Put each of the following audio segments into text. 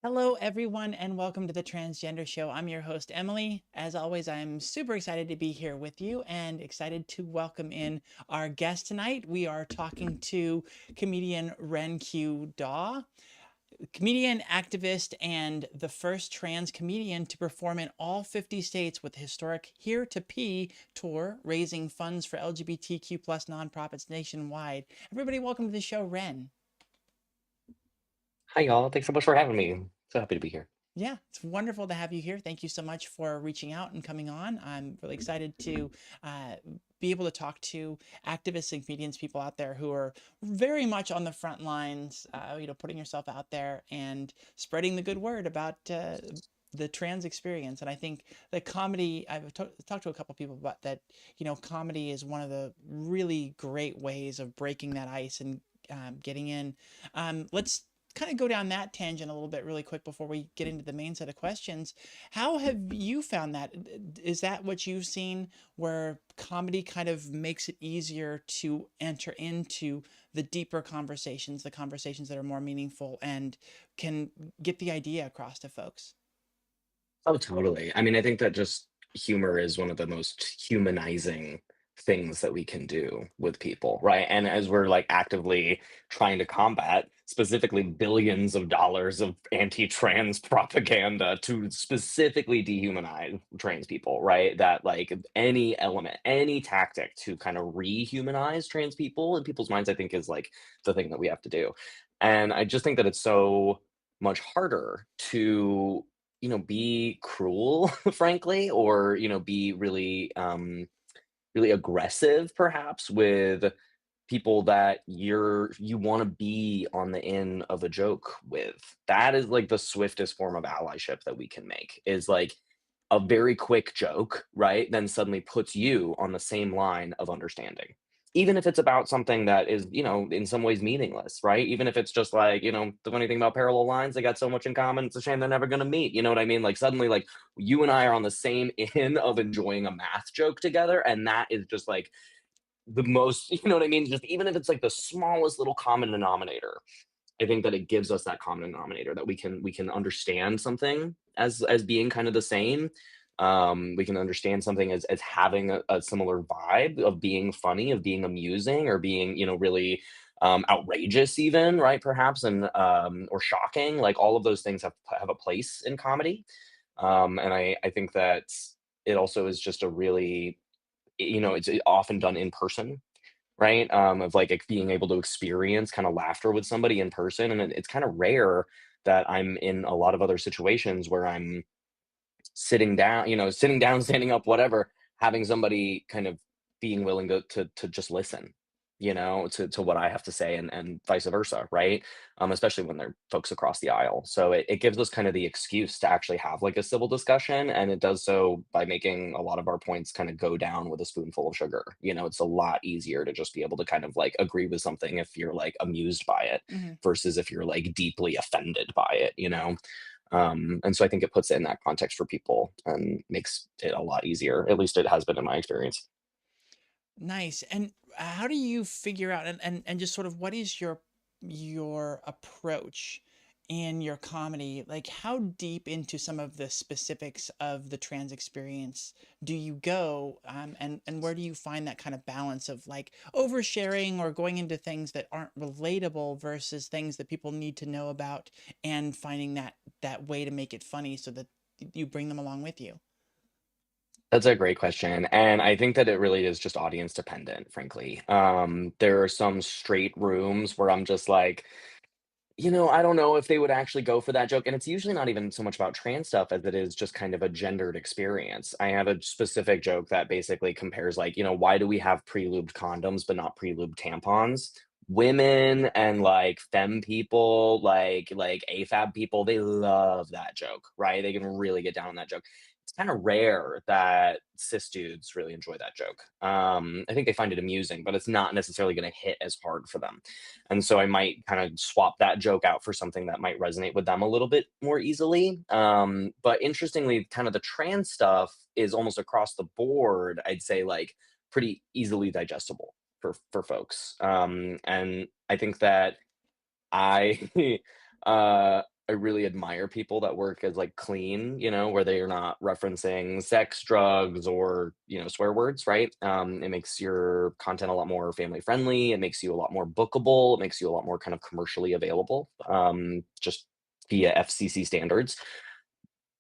Hello, everyone, and welcome to the Transgender Show. I'm your host, Emily. As always, I'm super excited to be here with you and excited to welcome in our guest tonight. We are talking to comedian Ren Q Dawe, comedian, activist, and the first trans comedian to perform in all 50 states with the historic Here to Pee tour, raising funds for LGBTQ plus nonprofits nationwide. Everybody, welcome to the show, Ren. Hi, y'all. Thanks so much for having me. So happy to be here. Yeah, it's wonderful to have you here. Thank you so much for reaching out and coming on. I'm really excited to uh, be able to talk to activists and comedians, people out there who are very much on the front lines, putting yourself out there and spreading the good word about the trans experience. And I think that comedy, I've talked to a couple people about that, comedy is one of the really great ways of breaking that ice and getting in. Let's kind of go down that tangent a little bit really quick before we get into the main set of questions. How have you found that? Is that what you've seen where comedy kind of makes it easier to enter into the deeper conversations, the conversations that are more meaningful and can get the idea across to folks? Oh, totally. I mean, I think that just humor is one of the most humanizing things that we can do with people, right? And as we're like actively trying to combat specifically billions of dollars of anti-trans propaganda to specifically dehumanize trans people, right? That like any element, any tactic to kind of rehumanize trans people in people's minds, I think is like the thing that we have to do. And I just think that it's so much harder to be cruel, frankly, or, be really, really aggressive perhaps with people that you want to be on the end of a joke with. That is like the swiftest form of allyship that we can make is like a very quick joke, right? Then suddenly puts you on the same line of understanding. Even if it's about something that is, in some ways meaningless, right? Even if it's just like, the funny thing about parallel lines, they got so much in common. It's a shame they're never going to meet. You know what I mean? Like suddenly, like you and I are on the same end of enjoying a math joke together. And that is just like the most, you know what I mean? Just even if it's like the smallest little common denominator, I think that it gives us that common denominator that we can understand something as being kind of the same. We can understand something as having a similar vibe of being funny, of being amusing, or being really outrageous, even right, perhaps, and or shocking. Like all of those things have a place in comedy, and I think that it also is just a really it's often done in person, right? Of like being able to experience kind of laughter with somebody in person. And it's kind of rare that I'm in a lot of other situations where I'm sitting down, standing up, whatever, having somebody kind of being willing to just listen, to what I have to say and vice versa, right? Especially when they're folks across the aisle. So it gives us kind of the excuse to actually have like a civil discussion. And it does so by making a lot of our points kind of go down with a spoonful of sugar. It's a lot easier to just be able to kind of like agree with something if you're like amused by it Hmm. versus if you're like deeply offended by it. And so I think it puts it in that context for people and makes it a lot easier. At least it has been in my experience. Nice. And how do you figure out and just sort of what is your approach in your comedy? Like how deep into some of the specifics of the trans experience do you go? And where do you find that kind of balance of like oversharing or going into things that aren't relatable versus things that people need to know about and finding that way to make it funny so that you bring them along with you? That's a great question. And I think that it really is just audience dependent, frankly. There are some straight rooms where I'm just like, I don't know if they would actually go for that joke. And it's usually not even so much about trans stuff as it is just kind of a gendered experience. I have a specific joke that basically compares, like, why do we have pre-lubed condoms but not pre-lubed tampons? Women and like femme people, like AFAB people, they love that joke, right? They can really get down on that joke. It's kind of rare that cis dudes really enjoy that joke. I think they find it amusing, but it's not necessarily going to hit as hard for them. And so I might kind of swap that joke out for something that might resonate with them a little bit more easily. But interestingly, kind of the trans stuff is almost across the board, I'd say, like pretty easily digestible for folks. And I think that I I really admire people that work as, like, clean, where they are not referencing sex, drugs, or, swear words, right? It makes your content a lot more family friendly, it makes you a lot more bookable, it makes you a lot more kind of commercially available, just via FCC standards.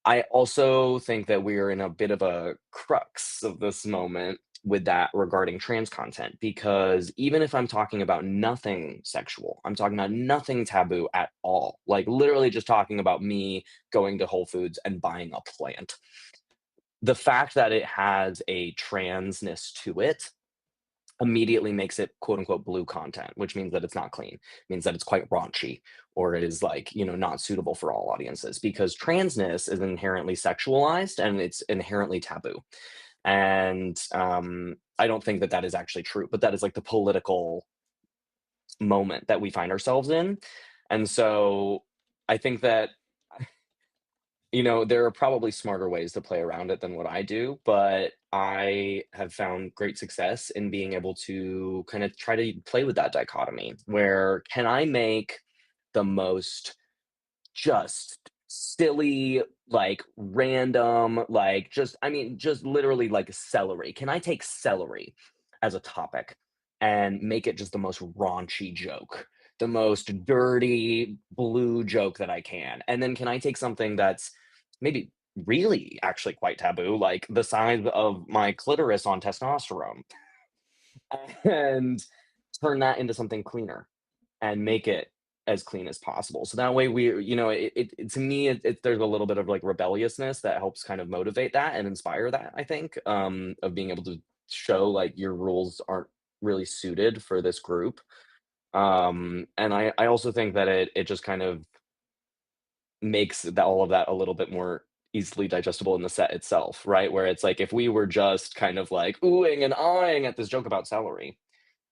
I also think that we're in a bit of a crux of this moment with that regarding trans content, because even if I'm talking about nothing sexual, I'm talking about nothing taboo at all, like literally just talking about me going to Whole Foods and buying a plant. The fact that it has a transness to it immediately makes it quote unquote blue content, which means that it's not clean, means that it's quite raunchy, or it is like, not suitable for all audiences, because transness is inherently sexualized and it's inherently taboo. And I don't think that that is actually true, but that is like the political moment that we find ourselves in. And so I think that there are probably smarter ways to play around it than what I do, but I have found great success in being able to kind of try to play with that dichotomy where can I make the most just silly, like random, like just, I mean, just literally like celery. Can I take celery as a topic and make it just the most raunchy joke, the most dirty blue joke that I can? And then can I take something that's maybe really actually quite taboo, like the size of my clitoris on testosterone, and turn that into something cleaner and make it as clean as possible. So that way to me, there's a little bit of like rebelliousness that helps kind of motivate that and inspire that, I think, of being able to show like your rules aren't really suited for this group. And I also think that it just kind of makes all of that a little bit more easily digestible in the set itself, right? Where it's like if we were just kind of like oohing and ahhing at this joke about celery,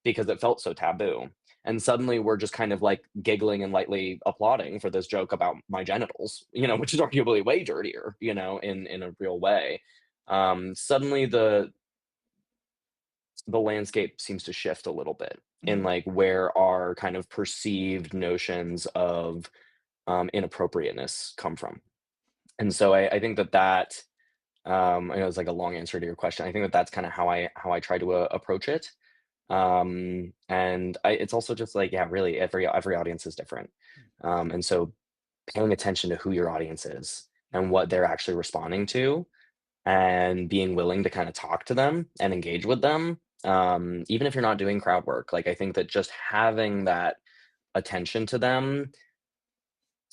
because it felt so taboo. And suddenly we're just kind of like giggling and lightly applauding for this joke about my genitals, which is arguably way dirtier, in a real way. Suddenly the landscape seems to shift a little bit in Mhm. like where our kind of perceived notions of inappropriateness come from. And so I think I know it's like a long answer to your question. I think that that's kind of how I try to approach it. And it's also just like, yeah, really every audience is different. And so paying attention to who your audience is and what they're actually responding to and being willing to kind of talk to them and engage with them, even if you're not doing crowd work. Like I think that just having that attention to them,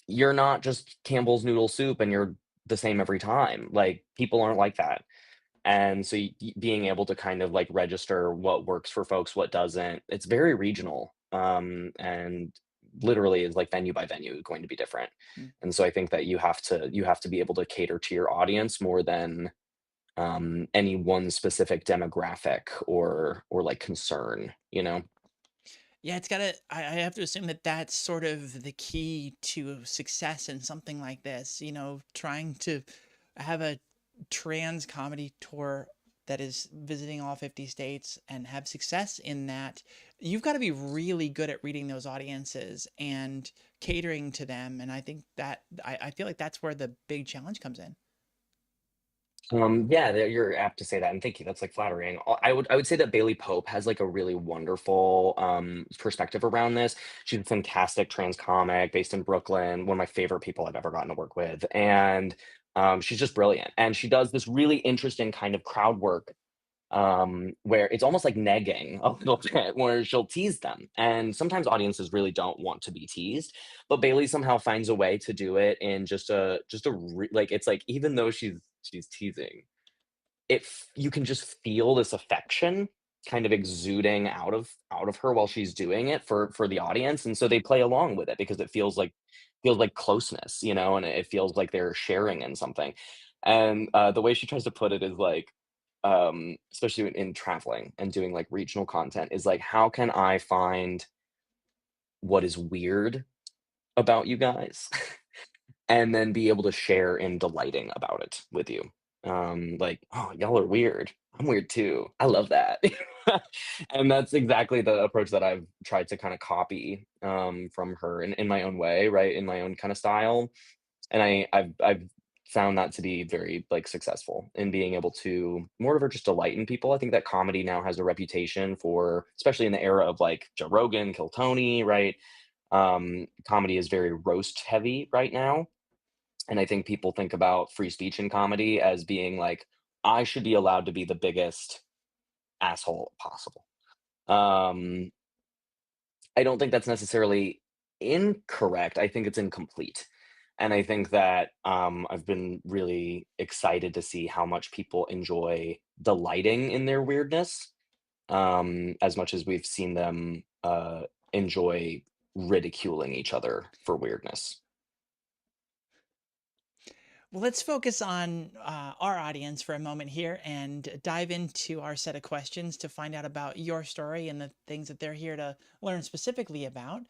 you're not just Campbell's noodle soup and you're the same every time. Like people aren't like that. And so being able to kind of like register what works for folks, what doesn't, it's very regional. And literally is like venue by venue going to be different. Mm. And so I think that you have to be able to cater to your audience more than any one specific demographic or like concern. Yeah, it's gotta. I have to assume that that's sort of the key to success in something like this. Trying to have a trans comedy tour that is visiting all 50 states and have success in that, you've got to be really good at reading those audiences and catering to them. And I think that I feel like that's where the big challenge comes in. Yeah, you're apt to say that, and thank you. That's like flattering. I would say that Bailey Pope has like a really wonderful perspective around this. She's a fantastic trans comic based in Brooklyn, one of my favorite people I've ever gotten to work with, and she's just brilliant. And she does this really interesting kind of crowd work where it's almost like negging a little bit, where she'll tease them. And sometimes audiences really don't want to be teased, but Bailey somehow finds a way to do it in like it's like even though she's teasing, you can just feel this affection kind of exuding out of her while she's doing it for the audience, and so they play along with it because it feels like closeness, and it feels like they're sharing in something. And the way she tries to put it is like, especially in traveling and doing like regional content, is like, how can I find what is weird about you guys and then be able to share in delighting about it with you. like, "Oh, y'all are weird. I'm weird too. I love that." And that's exactly the approach that I've tried to kinda copy, from her in my own way, right, in my own kinda style, and I've found that to be very, like, successful in being able to moreover just delight in people. I think that comedy now has a reputation for especially in the era of, like, Joe Rogan, Kill Tony, right? Comedy is very roast heavy right now, and I think people think about free speech in comedy as being like, "I should be allowed to be the biggest asshole possible." Um, I don't think that's necessarily incorrect, I think it's incomplete. And I think that, I've been really excited to see how much people enjoy delighting in their weirdness, as much as we've seen them, enjoy ridiculing each other for weirdness. Well, let's focus on our audience for a moment here and dive into our set of questions to find out about your story and the things that they're here to learn specifically about.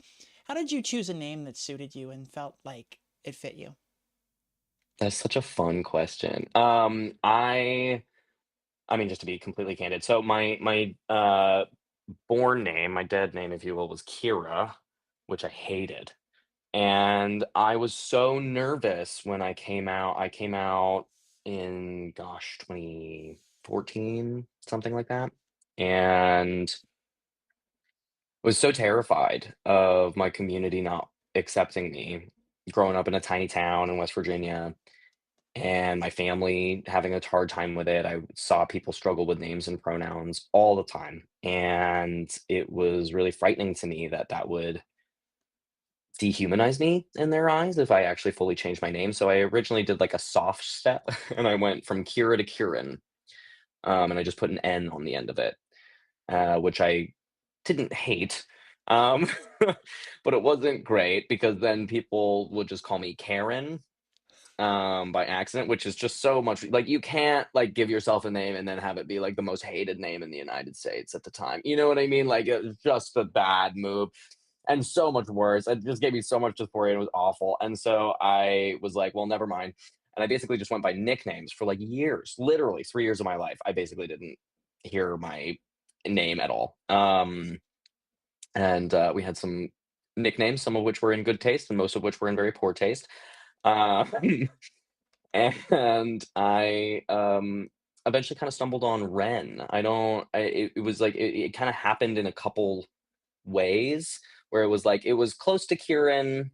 How did you choose a name that suited you and felt like it fit you? That's such a fun question. I mean, just to be completely candid, so my born name, my dead name, if you will, was Kira, which I hated, and I was so nervous when I came out. I came out in, gosh, 2014, something like that, and was so terrified of my community not accepting me, growing up in a tiny town in West Virginia and my family having a hard time with it. I saw people struggle with names and pronouns all the time, and it was really frightening to me that that would dehumanize me in their eyes if I actually fully changed my name. So I originally did like a soft step, and I went from Kira to Kieran, and I just put an N on the end of it, which I didn't hate. Um, but it wasn't great because then people would just call me Karen by accident, which is just so much like you can't like give yourself a name and then have it be like the most hated name in the United States at the time. You know what I mean? Like it was just a bad move and so much worse. It just gave me so much dysphoria and it was awful. And so I was like, well, never mind. And I basically just went by nicknames for like years, literally 3 years of my life. I basically didn't hear my name at all. And we had some nicknames, some of which were in good taste and most of which were in very poor taste. Um, and I, eventually kinda stumbled on Ren. I don't I it was like it kinda happened in a couple ways where it was like it was close to Kieran,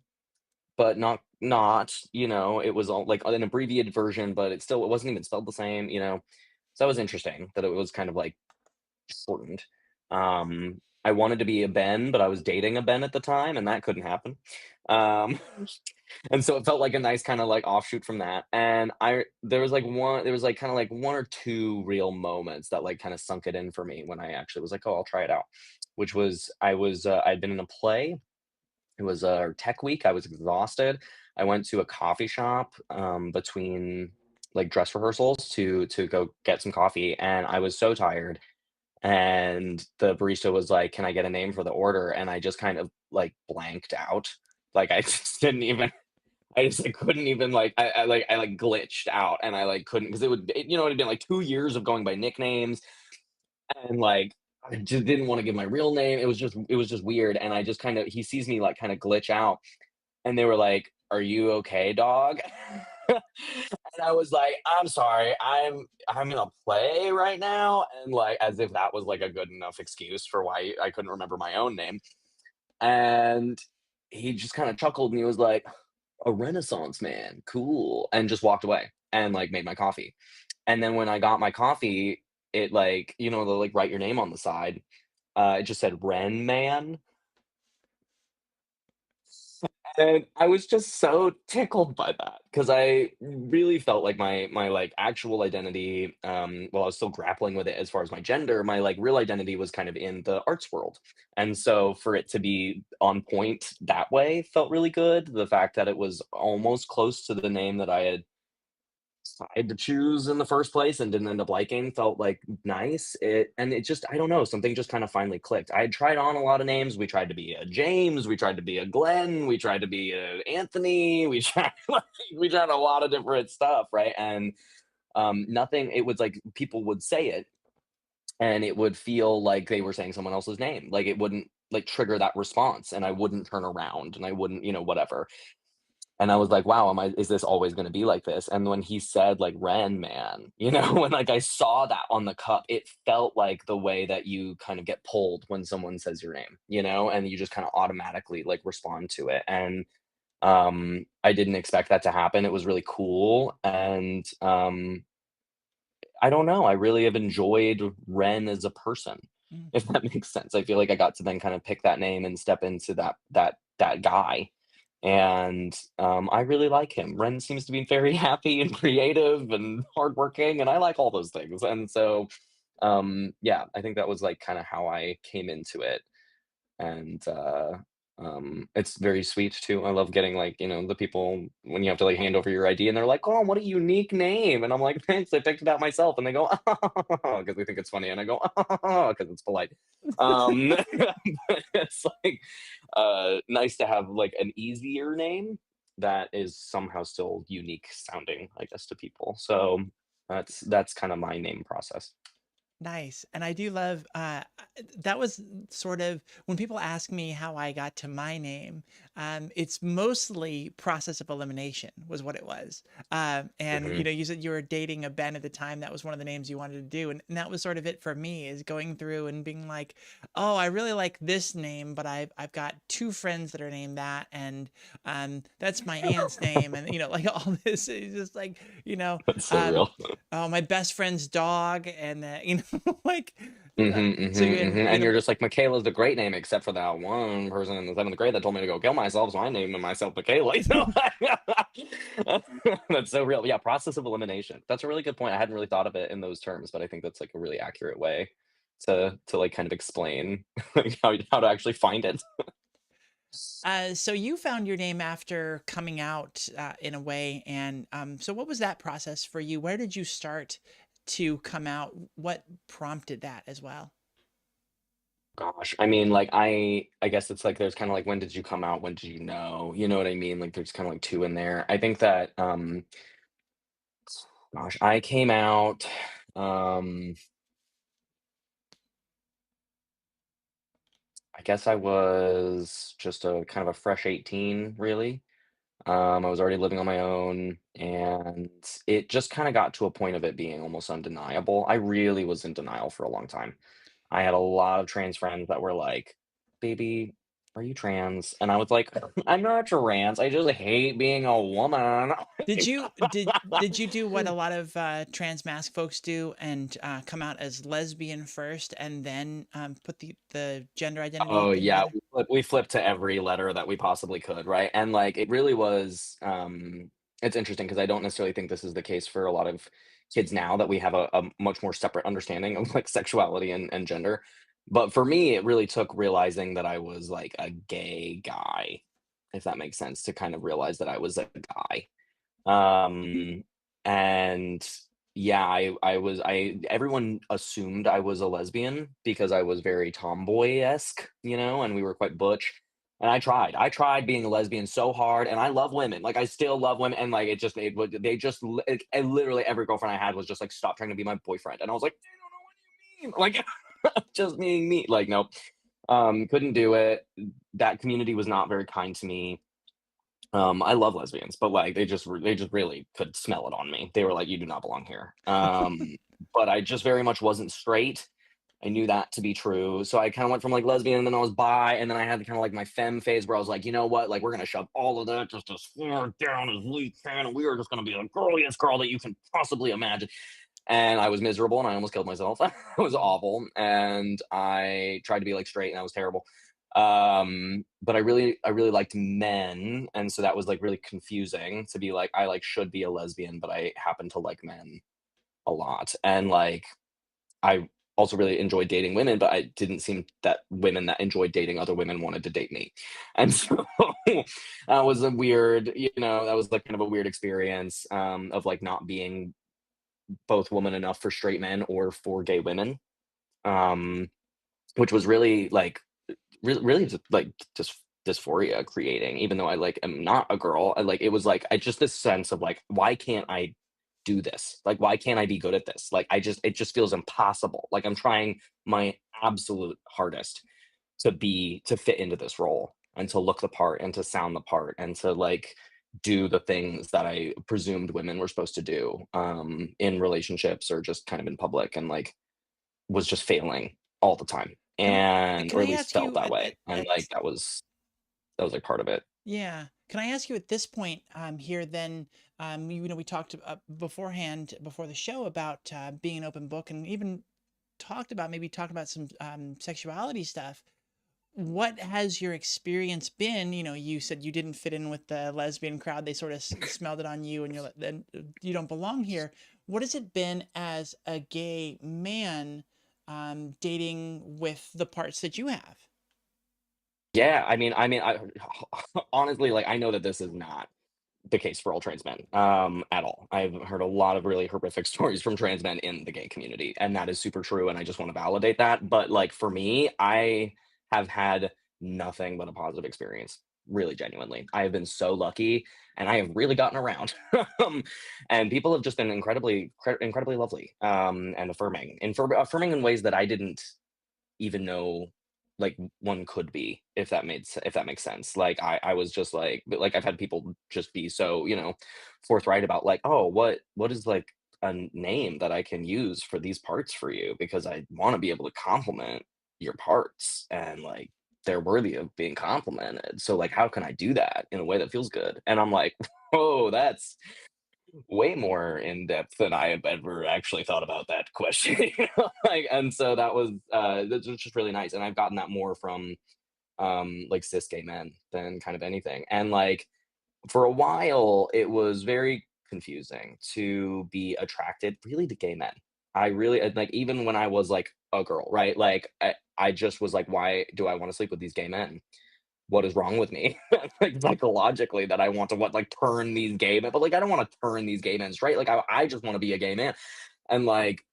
but not, it was all like an abbreviated version, but it wasn't even spelled the same, you know? So that was interesting that it was kind of, like, shortened. I wanted to be a Ben, but I was dating a Ben at the time, and that couldn't happen. Um And so it felt like a nice kinda, like, offshoot from that, and I there was, like, kinda, like, 1 or 2 real moments that, like, kinda sunk it in for me when I actually was like, "Oh, I'll try it out," which was I'd been in a play, it was, tech week, I was exhausted, I went to a coffee shop, between, like, dress rehearsals to go get some coffee, and I was so tired, and the barista was like, "Can I get a name for the order?" And I just kind of, like, blanked out, like, I just didn't even I just, like, couldn't even, like I glitched out, and I, like, couldn't because it had been, like, 2 years of going by nicknames, and, like, I just didn't wanna give my real name, it was just weird, and I just kinda he sees me, like, kinda glitch out, and they were like, "Are you okay, dog?" And I was like, "I'm sorry, I'm in a play right now," and, like, as if that was, like, a good enough excuse for why I couldn't remember my own name, and he just kinda chuckled, and he was like, "A Renaissance man, cool," and just walked away and, like, made my coffee. And then when I got my coffee, it, like, they'll, like, write your name on the side, it just said Ren Man, and I was just so tickled by that because I really felt like my, like, actual identity, while I was still grappling with it as far as my gender, my, like, real identity was kind of in the arts world, and so for it to be on point that way felt really good. The fact that it was almost close to the name that I had tried to choose in the first place and didn't end up liking felt like nice. It just I don't know, something just kind of finally clicked. I had tried on a lot of names. We tried to be a James, we tried to be a Glenn, we tried to be a Anthony, we tried we tried a lot of different stuff, right? And Nothing, it was like people would say it and it would feel like they were saying someone else's name. Like it wouldn't like trigger that response and I wouldn't turn around and I wouldn't, whatever. And I was like, wow, is this always going to be like this? And when he said like Ren man, when like I saw that on the cup, it felt like the way that you kind of get pulled when someone says your name, and you just kind of automatically like respond to it. And I didn't expect that to happen. It was really cool. And I don't know. I really have enjoyed Ren as a person, Mm. if that makes sense. I feel like I got to then kind of pick that name and step into that guy. And I really like him. Ren seems to be very happy and creative and hardworking, and I like all those things. And so, yeah, I think that was like kind of how I came into it. And it's very sweet too. I love getting like the people when you have to like hand over your ID and they're like, "Oh, what a unique name!" And I'm like, "Thanks, I picked it out myself." And they go, "Oh," because they think it's funny, and I go, "Oh," because it's polite. It's like nice to have like an easier name that is somehow still unique sounding, I guess, to people. So that's kind of my name process. Nice. And I do love that was sort of when people ask me how I got to my name, it's mostly process of elimination was what it was. And Hmm. you said you were dating a Ben at the time. That was one of the names you wanted to do. And that was sort of it for me is going through and being like, oh, I really like this name, but I've got two friends that are named that, and that's my aunt's name, and like all this is just like, you know, That's so um real. oh, my best friend's dog, and like, Mhm, so mhm, mhm, you and know, you're just like, "Michaela's a great name," except for that one person in the 7th grade that told me to go kill myself, so I named myself Michaela, That's so real. Yeah, process of elimination. That's a really good point. I hadn't really thought of it in those terms, but I think that's, like, a really accurate way like, kind of explain, like, how to actually find it. so you found your name after coming out in a way, and so what was that process for you? Where did you start to come out? What prompted that as well? Gosh, I mean, like, I guess it's like there's kinda like, when did you come out? When did you know? You know what I mean? Like, there's kinda like 2 in there. I think that, gosh, I came out, um, I guess I was just a kind of a fresh 18, really. I was already living on my own, and it just kinda got to a point of it being almost undeniable. I really was in denial for a long time. I had a lot of trans friends that were like, "Baby, are you trans?" And I was like, "I'm not trans, I just hate being a woman." Did you do what a lot of trans mask folks do and come out as lesbian first and then put the gender identity Oh, thing yeah, together? we flipped to every letter that we possibly could, right? And, like, it really was, it's interesting because I don't necessarily think this is the case for a lot of kids now that we have a much more separate understanding of, like, sexuality and gender. But for me, it really took realizing that I was, like, a gay guy, if that makes sense, to kind of realize that I was a guy. Um, and yeah, I everyone assumed I was a lesbian because I was very tomboy-esque, and we were quite butch. And I tried being a lesbian so hard, and I love women. Like I still love women, and like it just it would they just and literally every girlfriend I had was just like, stop trying to be my boyfriend. And I was like, "I don't know what you mean." Like just being me. Like, nope. Couldn't do it. That community was not very kind to me. I love lesbians, but, like, they just really could smell it on me. They were like, "You do not belong here." But I just very much wasn't straight. I knew that to be true, so I kinda went from, like, lesbian, and then I was bi, and then I had kinda, like, my femme phase where I was like, "You know what? Like, we're gonna shove all of that just as far down as we can, and we are just gonna be the girliest girl that you can possibly imagine." And I was miserable, and I almost killed myself. It was awful, and I tried to be, like, straight, and that was terrible. But I really liked men, and so that was, like, really confusing to be like, I, like, should be a lesbian, but I happen to like men a lot, and, like, I also really enjoyed dating women, but I didn't seem that women that enjoyed dating other women wanted to date me, and so that was a weird, that was, like, kind of a weird experience, of, like, not being both woman enough for straight men or for gay women, um, which was really, like, really just like just dysphoria creating, even though I like am not a girl. I like it was like I just this sense of like, why can't I do this? Like, why can't I be good at this? Like, it just feels impossible. Like, I'm trying my absolute hardest to fit into this role and to look the part and to sound the part and to like do the things that I presumed women were supposed to do in relationships or just kind of in public, and like was just failing all the time, Can I and can or I at least ask felt you that way, and at like that was like part of it. yeah. Can I ask you at this point here then we talked beforehand before the show about being an open book and even talked about some sexuality stuff. What has your experience been? You know, you said you didn't fit in with the lesbian crowd. They sort of smelled it on you, and you're like, then you don't belong here. What has it been as a gay man dating with the parts that you have? Yeah, I honestly, like, I know that this is not the case for all trans men, at all. I've heard a lot of really horrific stories from trans men in the gay community, and that is super true, and I just wanna validate that, but, like, for me, I have had nothing but a positive experience, really genuinely. I have been so lucky, and I have really gotten around, and people have just been incredibly lovely, and affirming, and affirming in ways that I didn't even know like one could be, if that makes sense. Like I was just like, but like I've had people just be so, forthright about like, oh, what is like a name that I can use for these parts for you, because I want to be able to compliment your parts, and like they're worthy of being complimented. So like how can I do that in a way that feels good? And I'm like, oh, that's way more in depth than I have ever actually thought about that question. Like, and so that's just really nice. And I've gotten that more from like cis gay men than kind of anything. And like for a while it was very confusing to be attracted really to gay men. I really like even when I was like a girl, right? Like I just was like, why do I want to sleep with these gay men? What is wrong with me? Like psychologically that I want to what like turn these gay men, but like I don't want to turn these gay men straight. Like I just want to be a gay man. And like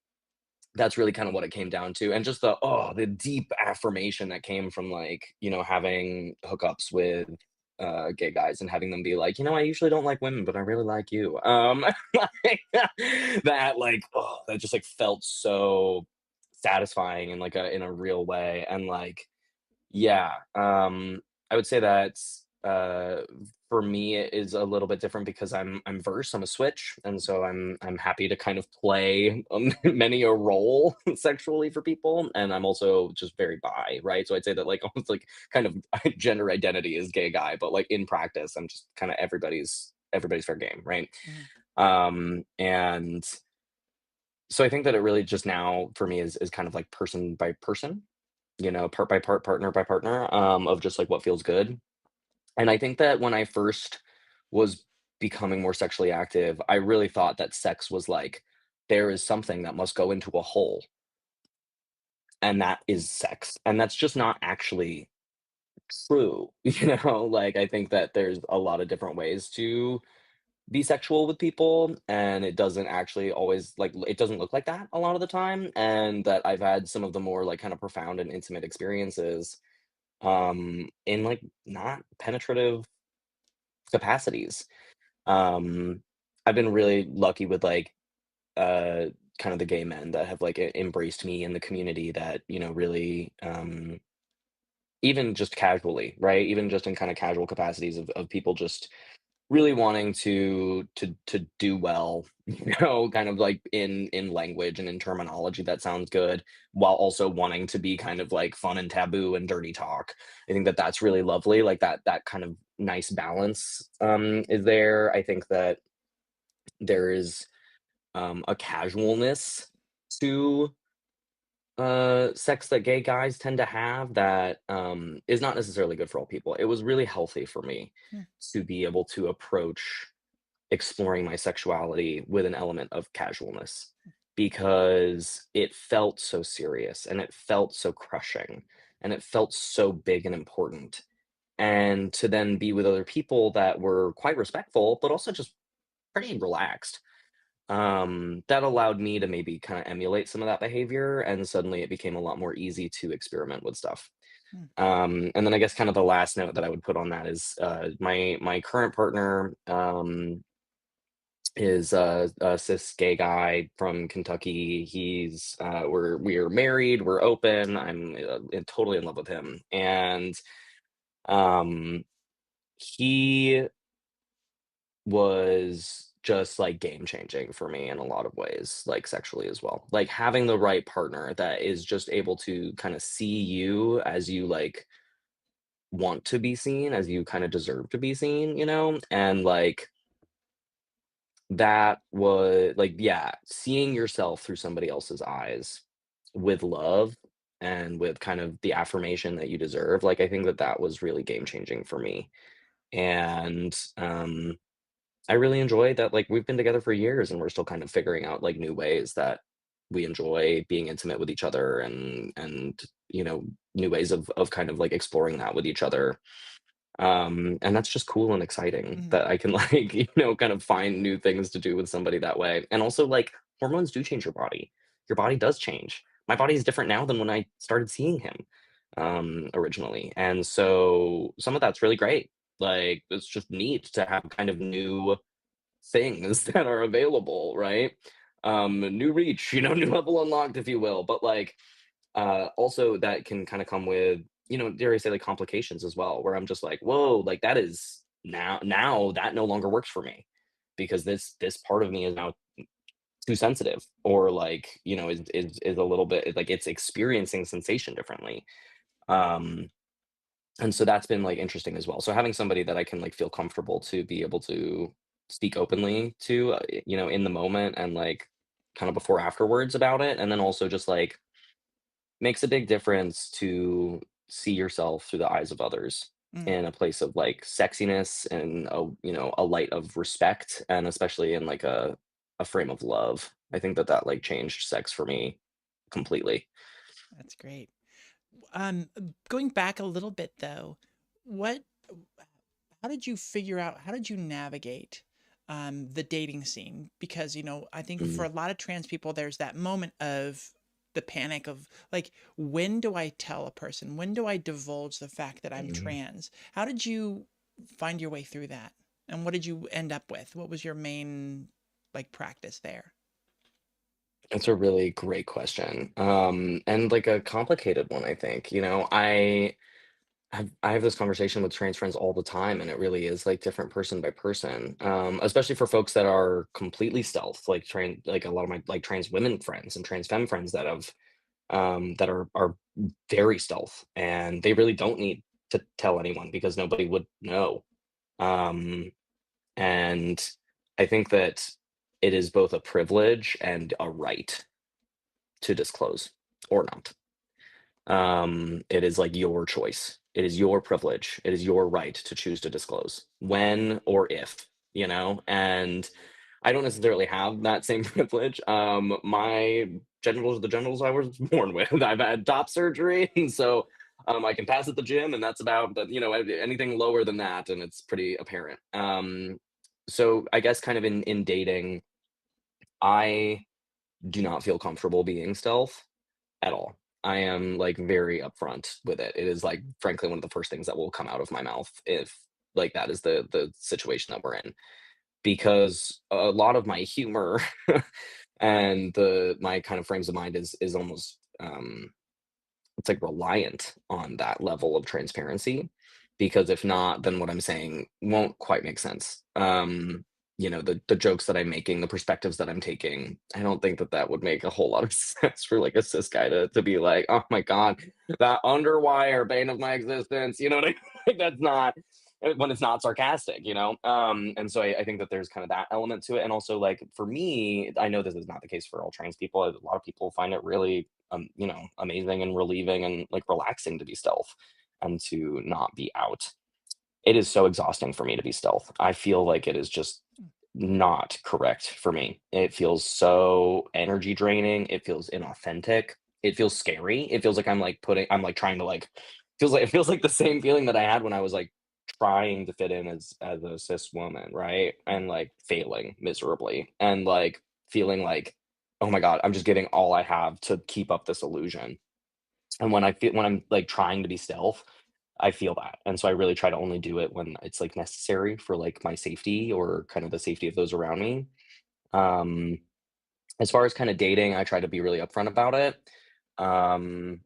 that's really kind of what it came down to. And just the deep affirmation that came from like, having hookups with gay guys and having them be like, I usually don't like women, but I really like you. Like, that like that just like felt so satisfying in like a real way. And like yeah, I would say that for me it is a little bit different because I'm verse, I'm a switch, and so I'm happy to kind of play many a role sexually for people, and I'm also just very bi, right? So I'd say that like almost like kind of gender identity is gay guy, but like in practice, I'm just kind of everybody's fair game, right? Mhm. And so I think that it really just now for me is kind of like person by person, part by part, partner by partner, of just like what feels good. And I think that when I first was becoming more sexually active, I really thought that sex was like, there is something that must go into a hole, and that is sex. And that's just not actually true. Like I think that there's a lot of different ways to be sexual with people, and it doesn't actually always like it doesn't look like that a lot of the time. And that I've had some of the more like kind of profound and intimate experiences in like not penetrative capacities. um I've been really lucky with like uh kind of the gay men that have like embraced me in the community, that really even just casually, right, even just in kind of casual capacities of people just really wanting to do well, kind of like in language and in terminology that sounds good, while also wanting to be kind of like fun and taboo and dirty talk. I think that that's really lovely. Like that kind of nice balance is there. I think that there is a casualness to sex that gay guys tend to have that is not necessarily good for all people. It was really healthy for me Hmm. to be able to approach exploring my sexuality with an element of casualness, because it felt so serious and it felt so crushing and it felt so big and important. And to then be with other people that were quite respectful, but also just pretty relaxed, that allowed me to maybe kind of emulate some of that behavior. And suddenly it became a lot more easy to experiment with stuff. Hmm. And then I guess kind of the last note that I would put on that is my current partner. is a cis gay guy from Kentucky. We're married, we're open. I'm totally in love with him, and um, he was just like game changing for me in a lot of ways, like sexually as well. Like having the right partner that is just able to kind of see you as you like want to be seen, as you kind of deserve to be seen, and like that was like, yeah, seeing yourself through somebody else's eyes with love and with kind of the affirmation that you deserve. Like, I think that that was really game changing for me. And I really enjoy that. Like, we've been together for years and we're still kind of figuring out like new ways that we enjoy being intimate with each other, and new ways of kind of like exploring that with each other. And that's just cool and exciting Mhm. that I can like, kind of find new things to do with somebody that way. And also like hormones do change your body. Your body does change. My body is different now than when I started seeing him originally. And so some of that's really great. Like it's just neat to have kind of new things that are available, right? New reach, new level unlocked, if you will. But like also that can kind of come with, dare I say, like complications as well, where I'm just like, whoa, like that is now that no longer works for me because this part of me is now too sensitive, or like, is a little bit like it's experiencing sensation differently. Um, and so that's been like interesting as well. So having somebody that I can like feel comfortable to be able to speak openly to, in the moment, and like kind of before afterwards about it, and then also just like makes a big difference to see yourself through the eyes of others Mm, in a place of like sexiness and a light of respect, and especially in like a frame of love. I think that that like changed sex for me completely. that's great. Going back a little bit though, what how did you figure out, how did you navigate the dating scene? Because, I think for Mm, a lot of trans people, there's that moment of the panic of like, when do I tell a person? When do I divulge the fact that I'm mm. trans? How did you find your way through that? And what did you end up with? What was your main like practice there? That's a really great question, and like a complicated one. I think I have this conversation with trans friends all the time, and it really is like different person by person. Especially for folks that are completely stealth, like like a lot of my like trans women friends and trans femme friends that are very stealth, and they really don't need to tell anyone because nobody would know. Um, and I think that it is both a privilege and a right to disclose or not. It is like your choice. It is your privilege. It is your right to choose to disclose when or if, and I don't necessarily have that same privilege. My genitals are the genitals I was born with. I've had top surgery, and so I can pass at the gym, and that's about. But anything lower than that, and it's pretty apparent. So I guess kind of in dating, I do not feel comfortable being stealth at all. I am like very upfront with it. It is like frankly one of the first things that will come out of my mouth if like that is the situation that we're in, because a lot of my humor and the my kind of frames of mind is almost it's like reliant on that level of transparency, because if not, then what I'm saying won't quite make sense. The jokes that I'm making, the perspectives that I'm taking, I don't think that that would make a whole lot of sense for like a cis guy to be like, oh my god, that underwire bane of my existence. You know what I mean? Like, that's not when it's not sarcastic. And so I think that there's kind of that element to it. And also like for me, I know this is not the case for all trans people. A lot of people find it really amazing and relieving and like relaxing to be stealth and to not be out. It is so exhausting for me to be stealth. I feel like it is just not correct for me. It feels so energy draining. It feels inauthentic. It feels scary. It feels like I'm like trying to like it feels like the same feeling that I had when I was like trying to fit in as a cis woman, right? And like failing miserably and like feeling like, oh my God, I'm just giving all I have to keep up this illusion. And when I'm like trying to be stealth, I feel that. And so I really try to only do it when it's like necessary for like my safety or kind of the safety of those around me. Um, as far as kind of dating, I try to be really upfront about it. Um,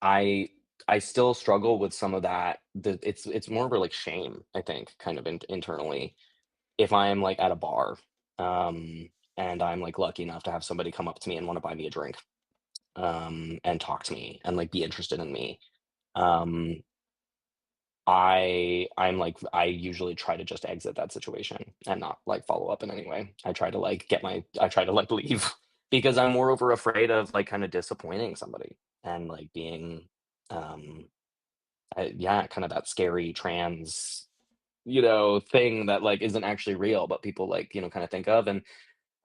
I I still struggle with some of that. It's more of a like shame, I think, kind of internally. If I'm like at a bar, and I'm like lucky enough to have somebody come up to me and want to buy me a drink, and talk to me and like be interested in me. Um, I'm like I usually try to just exit that situation and not like follow up in any way. I try to like leave because I'm moreover afraid of like kind of disappointing somebody and like being um yeah, kind of that scary trans, thing that like isn't actually real, but people like, kind of think of. And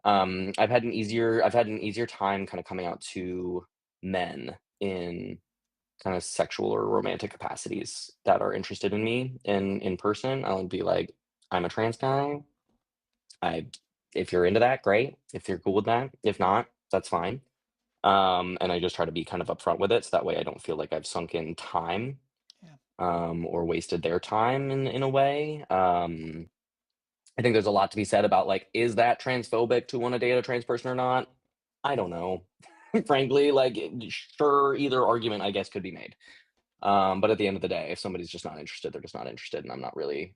I've had an easier time kind of coming out to men in kind of sexual or romantic capacities that are interested in me in person. I'll be like, I'm a trans guy. I If you're into that, great. If you're cool with that. If not, that's fine. And I just try to be kind of upfront with it so that way I don't feel like I've sunk in time, Yeah. or wasted their time in a way. I think there's a lot to be said about like, is that transphobic to want to date a trans person or not? I don't know. Frankly, like, sure, either argument I guess could be made. But at the end of the day, if somebody's just not interested, they're just not interested, and I'm not really.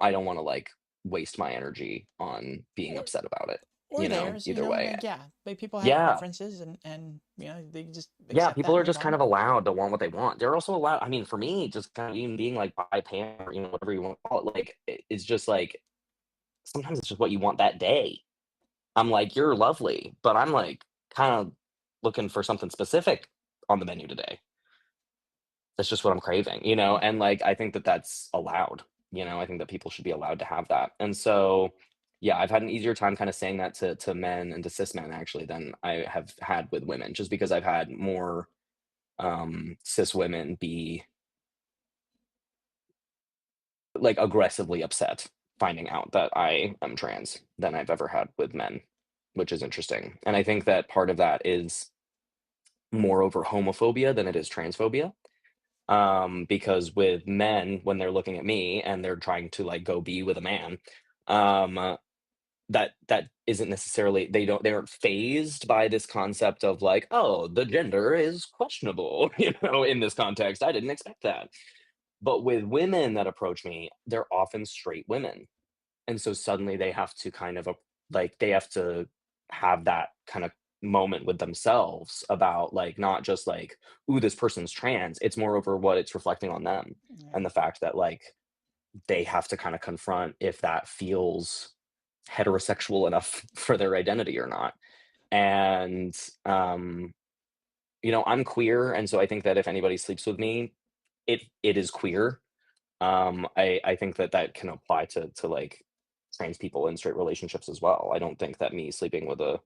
I don't want to like waste my energy on being Or upset about it. or theirs, Either way. like yeah, like people have Yeah, preferences and they just yeah. accept that People and are move just kind on. of allowed to want what they want. They're also allowed. I mean, for me, just kind of even being like bipan or whatever you want to call it, like it's just like sometimes it's just what you want that day. I'm like, you're lovely, but I'm like kind of looking for something specific on the menu today. That's just what I'm craving, Yeah. and, like, I think that that's allowed, I think that people should be allowed to have that, and so, yeah, I've had an easier time kinda saying that to men and to cis men actually than I have had with women, just because I've had more, cis women be, like, aggressively upset finding out that I am trans than I've ever had with men, which is interesting, and I think that part of that is more over homophobia than it is transphobia. Because with men, when they're looking at me and they're trying to like go be with a man, that isn't necessarily they aren't phased by this concept of like, oh, the gender is questionable, in this context. I didn't expect that. But with women that approach me, they're often straight women. And so suddenly they have to kind of like they have to have that kind of moment with themselves about like not just like, ooh, this person's trans. It's more over what it's reflecting on them Yeah. and the fact that like they have to kind of confront if that feels heterosexual enough for their identity or not. And um, I'm queer, and so I think that if anybody sleeps with me, it is queer. I think that that can apply to like trans people in straight relationships as well. I don't think that me sleeping with a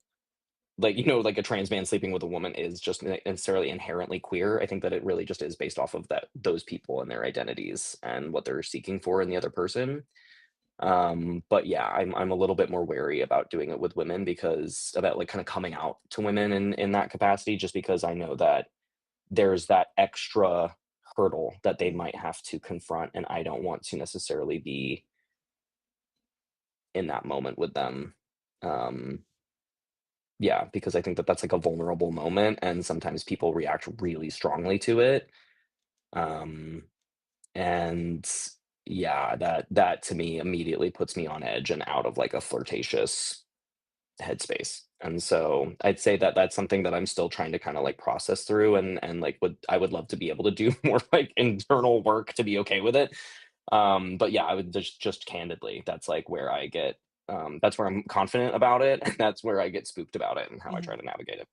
like like a trans man sleeping with a woman is just necessarily inherently queer. I think that it really just is based off of that those people and their identities and what they're seeking for in the other person. But yeah, I'm a little bit more wary about doing it with women because about like kind of coming out to women in that capacity, just because I know that there's that extra hurdle that they Mhm. might have to confront, and I don't want to necessarily be in that moment with them. Um, yeah, because I think that that's like a vulnerable moment, and sometimes people react really strongly to it. Um, and yeah, that to me immediately puts me on edge and out of like a flirtatious headspace. And so I'd say that that's something that I'm still trying to kind of like process through and like would love to be able to do more like internal work to be okay with it. But yeah, I would just candidly, that's like where I get that's where I'm confident about it, and that's where I get spooked about it and how I Mhm. try to navigate it.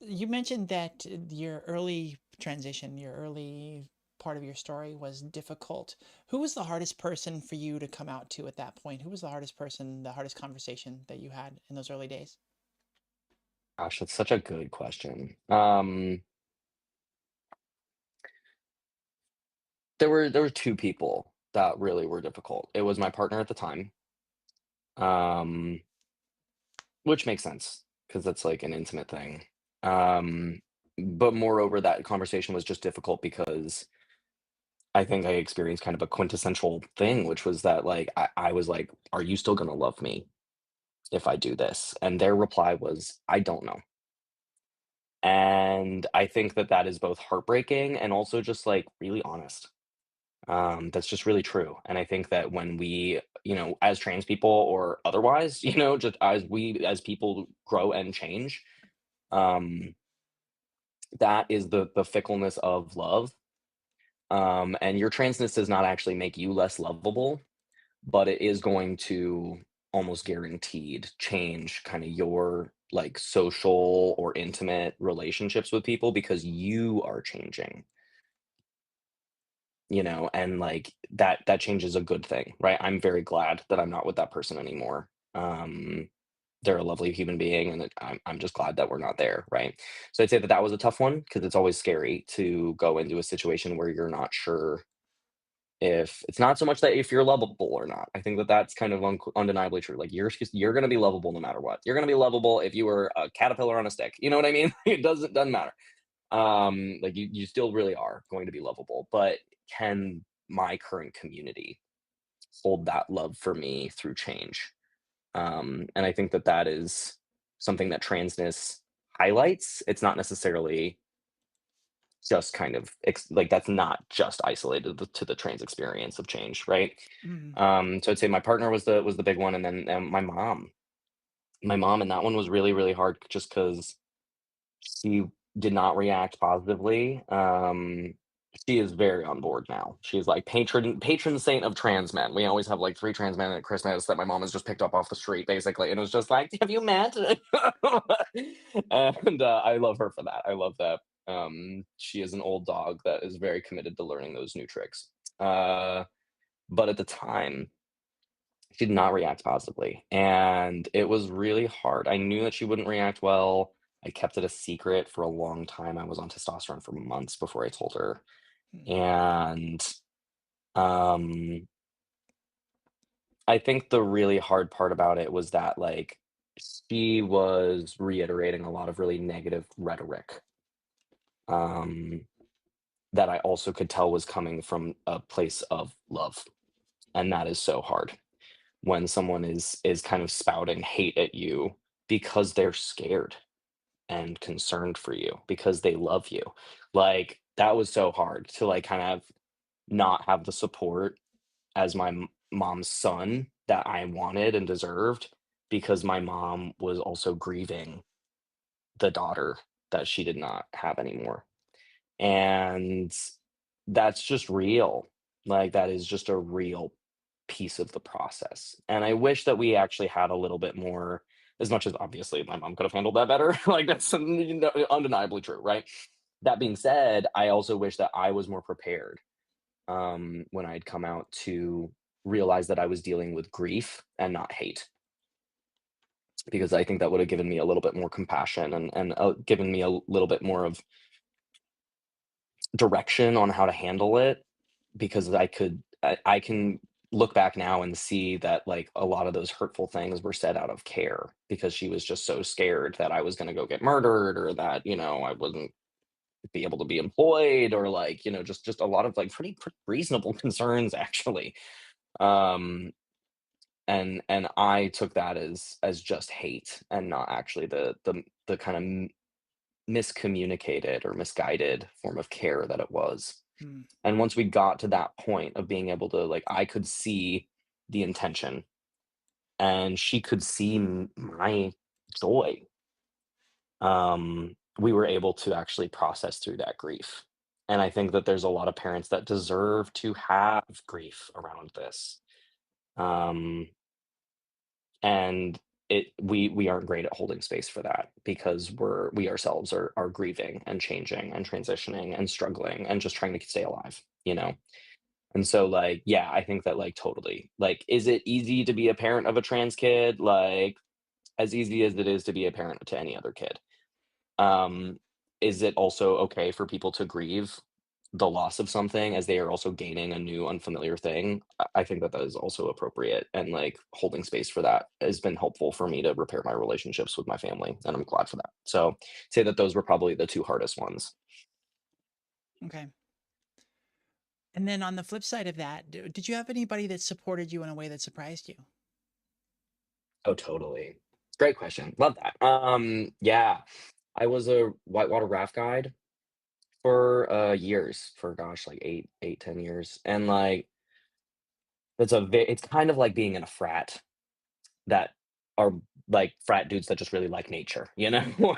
You mentioned that your early transition, your early part of your story was difficult. Who was the hardest person for you to come out to at that point? Who was the hardest person, the hardest conversation that you had in those early days? Gosh, that's such a good question. There were two people that really were difficult. It was my partner at the time, um, which makes sense because that's like an intimate thing. Um, but moreover, that conversation was just difficult because I think I experienced kind of a quintessential thing, which was that, like, I was like, "Are you still gonna love me if I do this?" And their reply was, "I don't know." And I think that that is both heartbreaking and also just, like, really honest. That's just really true. And I think that when we, as trans people or otherwise, just as people grow and change, um, that is the fickleness of love. And your transness does not actually make you less lovable, but it is going to almost guaranteed change kind of your like social or intimate relationships with people because you are changing, and like that change is a good thing, right? I'm very glad that I'm not with that person anymore. They're a lovely human being, and I'm just glad that we're not there, right? So I'd say that that was a tough one because it's always scary to go into a situation where you're not sure if it's not so much that if you're lovable or not. I think that that's kind of undeniably true. Like you're going to be lovable no matter what. You're going to be lovable if you were a caterpillar on a stick. You know what I mean? It doesn't matter. Like you still really are going to be lovable, but can my current community hold that love for me through change? And I think that that is something that transness highlights. It's not necessarily just kind of like that's not just isolated to the trans experience of change, right? Mm, So I'd say my partner was the big one, and then my mom, and that one was really really hard just because she did not react positively. She is very on board now. She's like patron saint of trans men. We always have like 3 trans men at Christmas that my mom has just picked up off the street, basically, and it was just like, "Have you met?" And, I love her for that. I love that, she is an old dog that is very committed to learning those new tricks. But at the time she did not react positively, and it was really hard. I knew that she wouldn't react well. I kept it a secret for a long time. I was on testosterone for months before I told her, mm, and, um, I think the really hard part about it was that, like, she was reiterating a lot of really negative rhetoric, um, that I also could tell was coming from a place of love, and that is so hard. When someone is kind of spouting hate at you because they're scared and concerned for you because they love you. Like, that was so hard to, like, kind of not have the support as my mom's son that I wanted and deserved because my mom was also grieving the daughter that she did not have anymore. And that's just real. Like, that is just a real piece of the process. And I wish that we actually had a little bit more, as much as obviously my mom could have handled that better. Like, that's undeniably true, right? That being said, I also wish that I was more prepared when I'd come out to realize that I was dealing with grief and not hate, because I think that would have given me a little bit more compassion and given me a little bit more of direction on how to handle it because I can look back now and see that, like, a lot of those hurtful things were said out of care because she was just so scared that I was gonna go get murdered or that, I wouldn't be able to be employed or, like, just a lot of, like, pretty reasonable concerns, actually. Um, and I took that as just hate and not actually the kind of miscommunicated or misguided form of care that it was. mm, And once we got to that point of being able to, like, I could see the intention and she could see my joy, we were able to actually process through that grief. And I think that there's a lot of parents that deserve to have grief around this. Um, and we aren't great at holding space for that because we ourselves are grieving and changing and transitioning and struggling and just trying to stay alive. And so, like, yeah, I think that, like, totally. Like, is it easy to be a parent of a trans kid? Like, as easy as it is to be a parent to any other kid. Um, is it also okay for people to grieve the loss of something as they are also gaining a new unfamiliar thing? I think that that is also appropriate, and, like, holding space for that has been helpful for me to repair my relationships with my family, and I'm glad for that. So, say that those were probably the 2 hardest ones. okay. And then on the flip side of that, did you have anybody that supported you in a way that surprised you? Oh, totally. Great question. Love that. Yeah, I was a whitewater raft guide for years, for gosh, like 10 years. And like it's kind of like being in a frat that are like frat dudes that just really like nature, you know?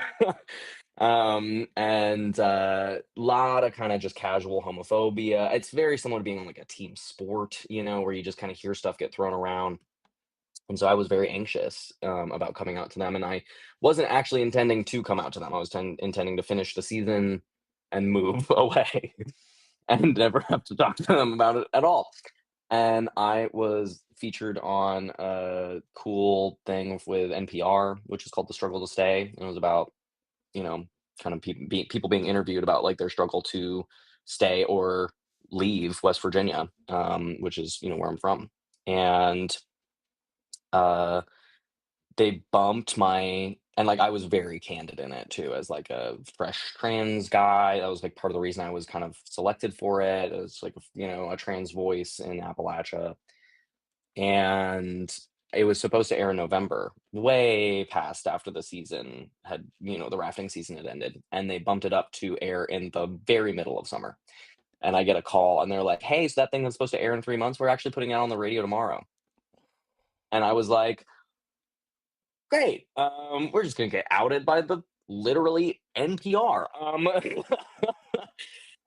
And lot of kind of just casual homophobia. It's very similar to being on like a team sport, where you just kind of hear stuff get thrown around. And so I was very anxious about coming out to them, and I wasn't actually intending to come out to them. I was intending to finish the season and move away and never have to talk to them about it at all. And I was featured on a cool thing with NPR, which is called "The Struggle to Stay," and it was about you know kind of people being interviewed about like their struggle to stay or leave West Virginia, which is where I'm from, and uh, they bumped my and, like, I was very candid in it too as, like, a fresh trans guy. That was, like, part of the reason I was kind of selected for it. It was, like, a trans voice in Appalachia, and it was supposed to air in November, way past after the season had the rafting season had ended, and they bumped it up to air in the very middle of summer, and I get a call, and they're like, "Hey, so that thing that's supposed to air in 3 months, we're actually putting it on the radio tomorrow." And I was like, great. We're just gonna get outed by the literally NPR.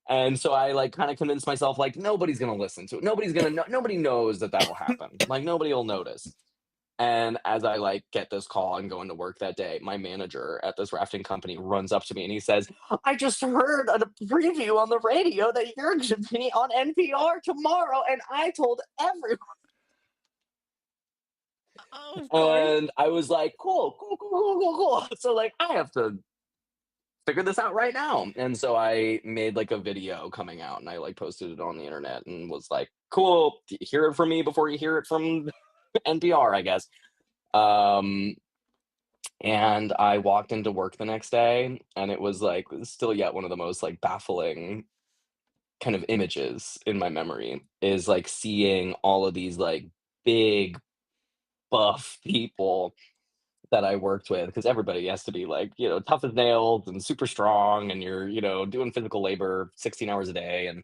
And so I like kind of convinced myself like nobody's gonna listen to it. Nobody's gonna know. Nobody knows that that'll happen. Like nobody will notice. And as I like get this call and go into work that day, my manager at this rafting company runs up to me and he says, "I just heard a preview on the radio that you're going to be on NPR tomorrow, and I told everyone." Oh, of course. And I was like, "Cool, cool, cool, cool, cool, cool." So like I have to figure this out right now. And so I made like a video coming out and I like posted it on the internet and was like, cool, hear it from me before you hear it from NPR, I guess. Um, and I walked into work the next day and it was like still yet one of the most like baffling kind of images in my memory is like seeing all of these like big buff people that I worked with, because everybody has to be like, tough as nails and super strong, and you're, doing physical labor 16 hours a day. And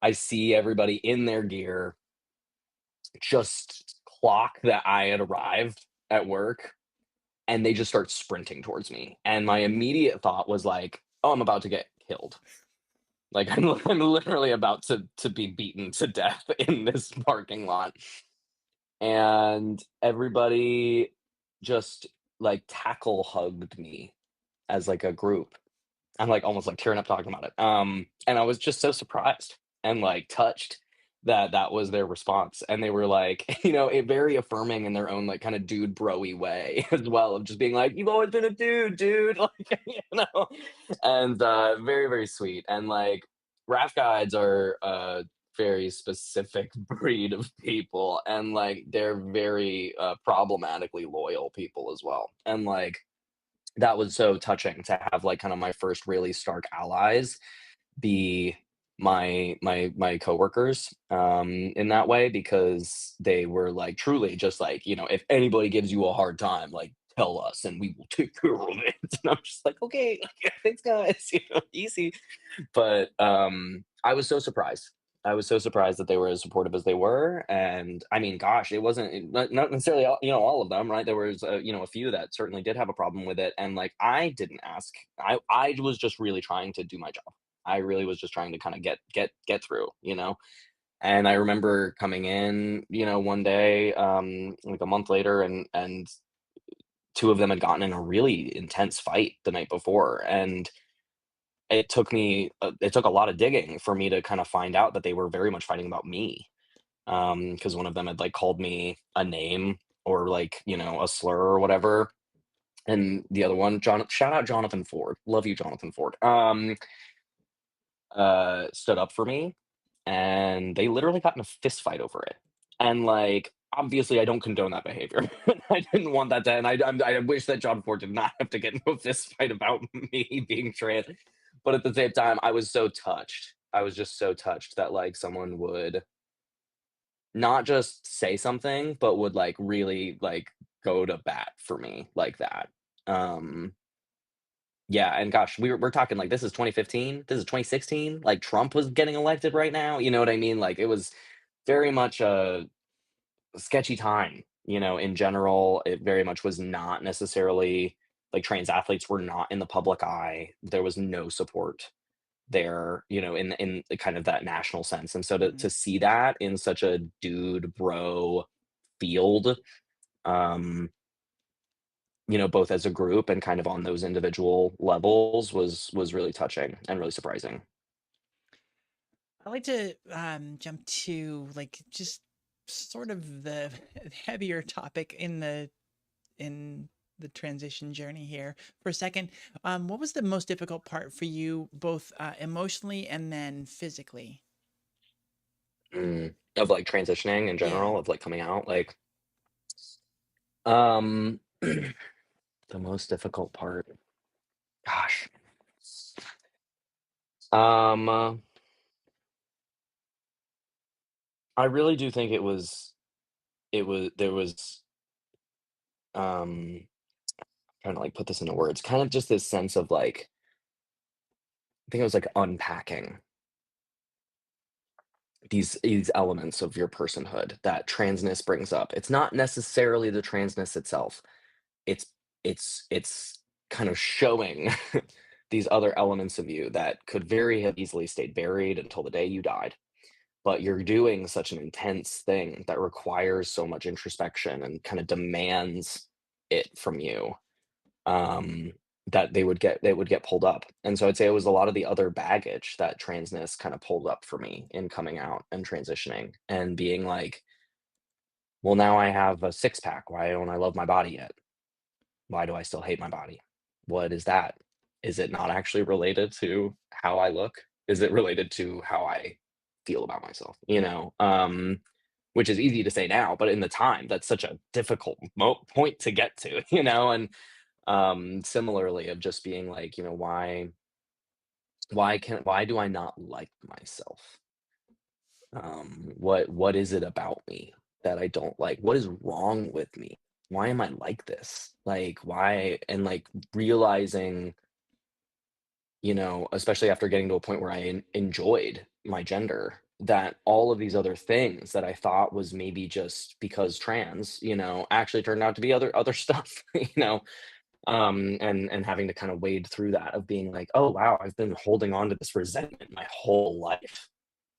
I see everybody in their gear just clock that I had arrived at work and they just start sprinting towards me. And my immediate thought was like, oh, I'm about to get killed. Like I'm literally about to be beaten to death in this parking lot. And everybody just like tackle hugged me as like a group. I'm like almost like tearing up talking about it. And I was just so surprised and like touched that that was their response. And they were like, it very affirming in their own like kind of dude broy way as well of just being like, you've always been a dude, dude. Like, and very, very sweet. And like raft guides are very specific breed of people and like they're very problematically loyal people as well. And like that was so touching to have like kind of my first really stark allies be my coworkers in that way because they were like truly just like if anybody gives you a hard time like tell us and we will take care of it. And I'm just like okay, thanks guys, easy. But I was so surprised. I was so surprised that they were as supportive as they were, and I mean, gosh, it wasn't not necessarily all of them, right? There was a few that certainly did have a problem with it, and like I didn't ask. I was just really trying to do my job. I really was just trying to kind of get through, And I remember coming in, one day, like a month later, and two of them had gotten in a really intense fight the night before, and it took a lot of digging for me to kind of find out that they were very much fighting about me, because one of them had, like, called me a name or, like, a slur or whatever, and the other one, John shout out Jonathan Ford, love you, Jonathan Ford, stood up for me, and they literally got in a fist fight over it, and, like, obviously, I don't condone that behavior. I didn't want that to and I wish that John Ford did not have to get into a fist fight about me being trans, but at the same time, I was so touched I was just so touched that, like, someone would not just say something, but would, like, really, like, go to bat for me like that. Um, yeah, and gosh, we're talking, like, this is 2015, this is 2016, like, Trump was getting elected right now, you know what I mean? Like, it was very much a sketchy time, in general. It very much was not necessarily like, trans athletes were not in the public eye. There was no support there, in kind of that national sense, and so Mhm. to see that in such a dude bro field, um, both as a group and kind of on those individual levels was really touching and really surprising. I like to jump to like just sort of the heavier topic in the transition journey here for a second. What was the most difficult part for you, both emotionally and then physically? Of, like, transitioning in Yeah. general, of, like, coming out, like, um, the most difficult part, gosh, um, I really do think there was, trying to, like, put this into words, kind of just this sense of, like, I think it was, like, unpacking these elements of your personhood that transness brings up. It's not necessarily the transness itself. It's it's kind of showing these other elements of you that could very have easily stayed buried until the day you died. But you're doing such an intense thing that requires so much introspection and kind of demands it from you, um, that they would get pulled up. And so I'd say it was a lot of the other baggage that transness kind of pulled up for me in coming out and transitioning and being like, well, now I have a six pack. Why don't I love my body yet? Why do I still hate my body? What is that? Is it not actually related to how I look? Is it related to how I feel about myself? Which is easy to say now, but in the time, that's such a difficult point to get to, and similarly of just being like, why do I not like myself? What is it about me that I don't like? What is wrong with me? Why am I like this? Like, why? And like realizing, especially after getting to a point where I enjoyed my gender, that all of these other things that I thought was maybe just because trans, actually turned out to be other stuff, and having to kind of wade through that of being like, oh wow, I've been holding on to this resentment my whole life,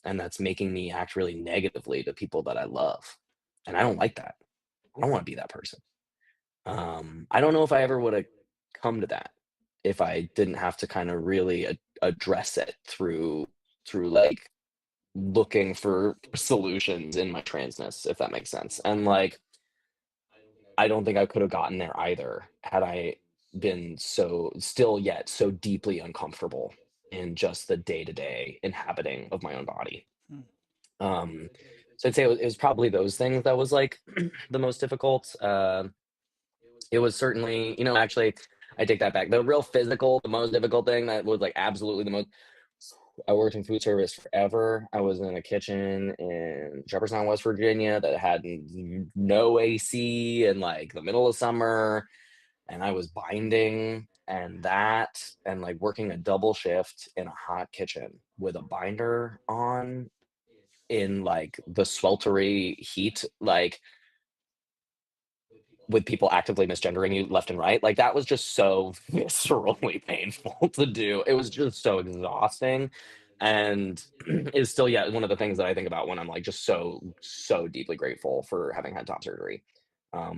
and that's making me act really negatively to people that I love, and I don't like that. I don't want to be that person. I don't know if I ever would have come to that if I didn't have to kind of really address it through like looking for solutions in my transness, if that makes sense. And like, I don't think I could have gotten there either had I been still yet so deeply uncomfortable in just the day to day inhabiting of my own body. Hmm. Um, so I'd say it was probably those things that was like the most difficult. It was certainly, actually, I take that back. The real physical, the most difficult thing that was like absolutely the most. I worked in food service forever. I was in a kitchen in Jefferson, West Virginia that had no AC in like the middle of summer, and I was binding and like working a double shift in a hot kitchen with a binder on in like the sweltery heat, like with people actively misgendering you left and right. Like that was just so viscerally painful to do. It was just so exhausting. And is still, yeah, one of the things that I think about when I'm like just so deeply grateful for having had top surgery,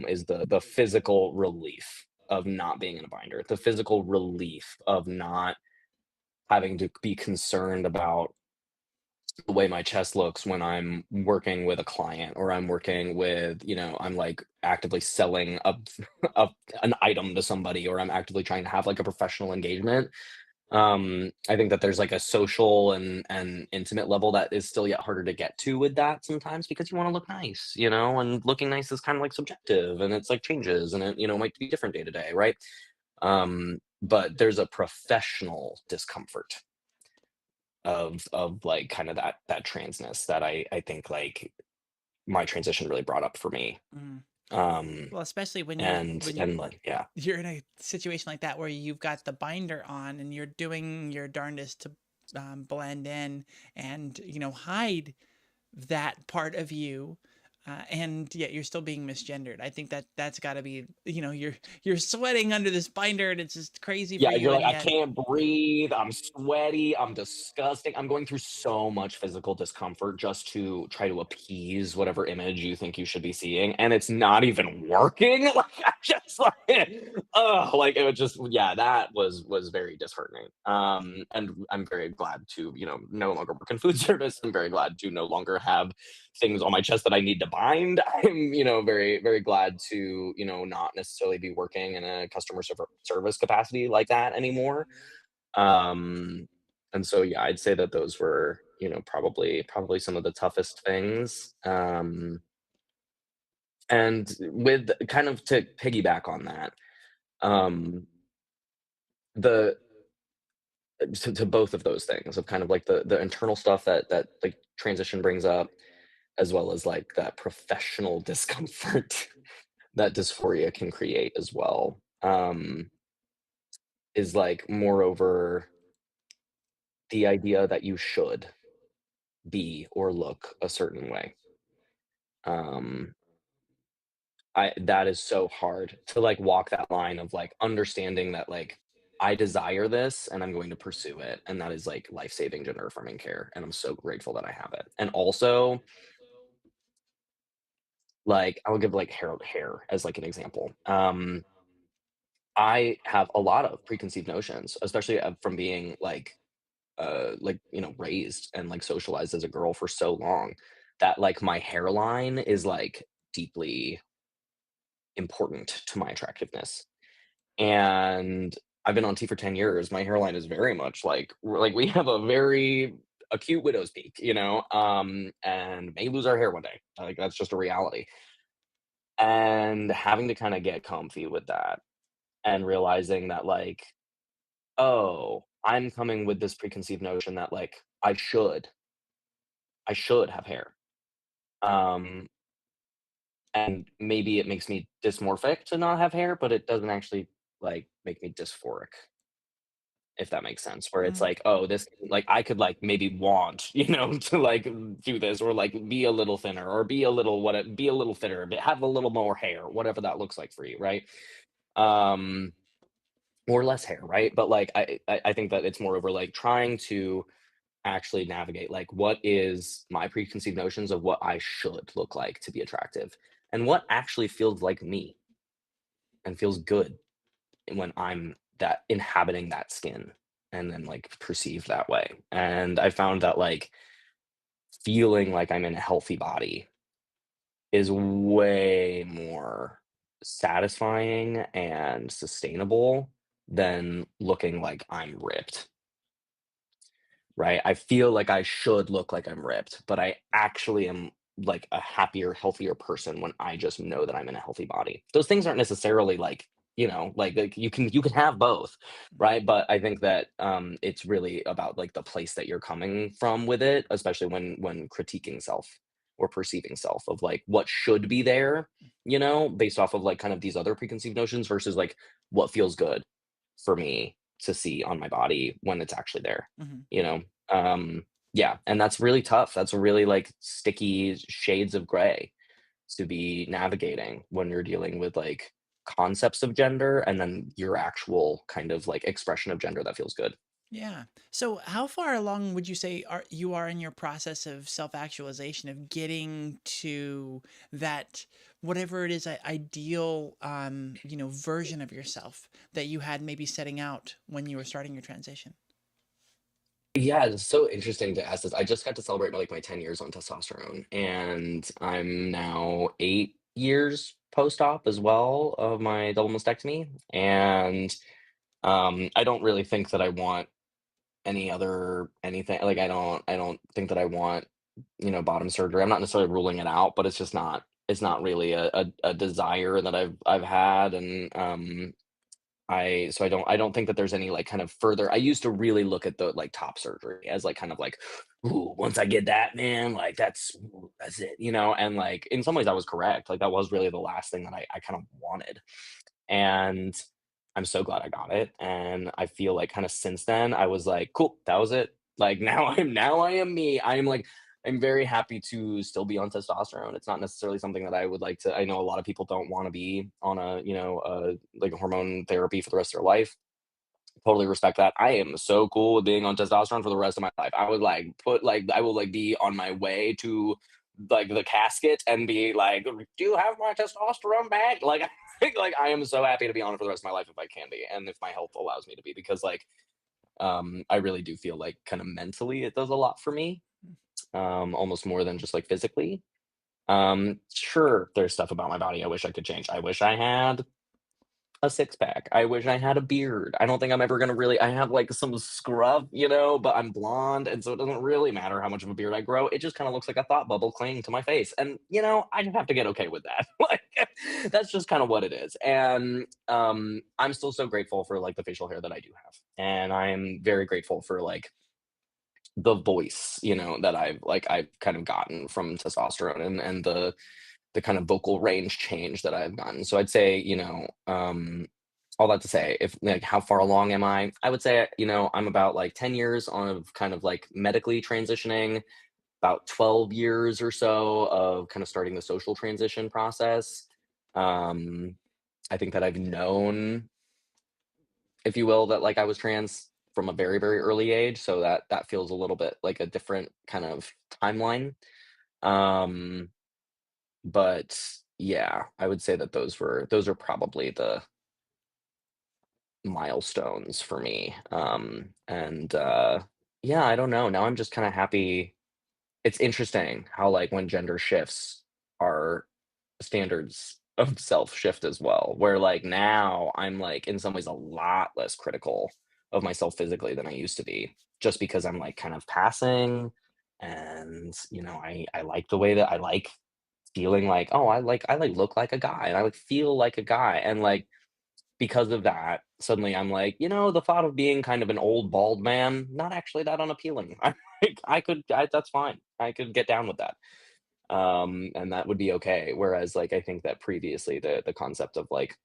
is the physical relief of not being in a binder, the physical relief of not having to be concerned about the way my chest looks when I'm working with a client or I'm working with, I'm like actively selling a an item to somebody or I'm actively trying to have like a professional engagement. I think that there's like a social and intimate level that is still yet harder to get to with that sometimes because you want to look nice, and looking nice is kind of like subjective and it's like changes and it, might be different day to day, right? But there's a professional discomfort of like kind of that transness that I think like my transition really brought up for me. Mm. Um, Well, especially and like yeah. you're in a situation like that where you've got the binder on and you're doing your darndest to blend in and hide that part of you, and yet you're still being misgendered. I think that that's got to be, you're sweating under this binder and it's just crazy for Yeah, you, you're like, and "I yet can't breathe, I'm sweaty, I'm disgusting." I'm going through so much physical discomfort just to try to appease whatever image you think you should be seeing, and it's not even working. Like, I just like, ugh, like, it was just yeah, that was very disheartening. And I'm very glad to, no longer work in food service. I'm very glad to no longer have things on my chest that I need to bind. I'm, very, very glad to, not necessarily be working in a customer service capacity like that anymore. Um, and so, yeah, I'd say that those were, probably some of the toughest things. And with kind of to piggyback on that, um, the to both of those things of kind of like the internal stuff that like transition brings up, as well as like that professional discomfort that dysphoria can create as well, is like moreover the idea that you should be or look a certain way. Um, I that is so hard to like walk that line of like understanding that like I desire this and I'm going to pursue it, and that is like life-saving gender affirming care, and I'm so grateful that I have it. And also, like I will give like hair as like an example. I have a lot of preconceived notions, especially from being like raised and like socialized as a girl for so long, that like my hairline is like deeply important to my attractiveness. And I've been on T for 10 years. My hairline is very much like we have a very acute widow's peak, and may lose our hair one day. Like that's just a reality. And having to kind of get comfy with that and realizing that like, oh, I'm coming with this preconceived notion that like I should have hair. Um, and maybe it makes me dysmorphic to not have hair, but it doesn't actually like make me dysphoric, if that makes sense. Where it's Mm, like, oh, this like I could like maybe want, to like do this or like be a little thinner or be a little thinner, but have a little more hair, whatever that looks like for you, right? Um, or less hair, right? But like I think that it's more over like trying to actually navigate like what is my preconceived notions of what I should look like to be attractive and what actually feels like me and feels good when I'm that inhabiting that skin and then like perceived that way. And I found that like feeling like I'm in a healthy body is way more satisfying and sustainable than looking like I'm ripped. Right? I feel like I should look like I'm ripped, but I actually am like a happier, healthier person when I just know that I'm in a healthy body. Those things aren't necessarily like, like you can have both, right? But I think that it's really about like the place that you're coming from with it, especially when critiquing self or perceiving self of like what should be there, based off of like kind of these other preconceived notions versus like what feels good for me to see on my body when it's actually there, mhm. you know? Um, yeah, and that's really tough. That's really like sticky shades of gray to be navigating when you're dealing with like concepts of gender and then your actual kind of like expression of gender that feels good. Yeah. So how far along would you say you are in your process of self-actualization, of getting to that, whatever it is, ideal version of yourself that you had maybe setting out when you were starting your transition? Yeah, it's so interesting to ask this. I just got to celebrate like my 10 years on testosterone, and I'm now 8 years post-op as well of my double mastectomy. And I don't really think that I want anything. Like I don't think that I want, bottom surgery. I'm not necessarily ruling it out, but it's not really a desire that I've had. And I don't think that there's any like kind of further. I used to really look at the like top surgery as like kind of like, ooh, once I get that, man, like that's it, you know. And like in some ways I was correct. Like that was really the last thing that I kind of wanted. And I'm so glad I got it. And I feel like kind of since then, I was like, cool, that was it. Like now I am me. I'm like I'm very happy to still be on testosterone. It's not necessarily something that I would like to. I know a lot of people don't want to be on a, like a hormone therapy for the rest of their life. Totally respect that. I am so cool with being on testosterone for the rest of my life. I would like put like I will like be on my way to like the casket and be like, "Do you have my testosterone back?" Like, like I am so happy to be on it for the rest of my life if I can be, and if my health allows me to be, because like I really do feel like kind of mentally it does a lot for me, almost more than just like physically. Sure, there's stuff about my body I wish I could change. I wish I had a six pack. I wish I had a beard. I don't think I'm ever gonna really. I have like some scrub, but I'm blonde, and so it doesn't really matter how much of a beard I grow. It just kind of looks like a thought bubble clinging to my face, and I just have to get okay with that. Like that's just kind of what it is. And I'm still so grateful for like the facial hair that I do have, and I'm very grateful for like the voice, that I've kind of gotten from testosterone, and the kind of vocal range change that I've gotten. So I'd say, all that to say, if like how far along am I? I would say, I'm about like 10 years on of kind of like medically transitioning, about 12 years or so of kind of starting the social transition process. Um, I think that I've known, if you will, that like I was trans from a very, very early age. So that feels a little bit like a different kind of timeline. Um, But yeah, I would say that those are probably the milestones for me. And yeah, I don't know. Now I'm just kind of happy. It's interesting how like when gender shifts, our standards of self shift as well. Where like now I'm like in some ways a lot less critical of myself physically than I used to be, just because I'm like kind of passing, and I like the way that I like feeling like, "Oh, I look like a guy, and I, like, feel like a guy," and, like, because of that, suddenly I'm like, the thought of being kind of an old bald man, not actually that unappealing." That's fine. I could get down with that, and that would be okay, whereas, like, I think that previously the concept of, like,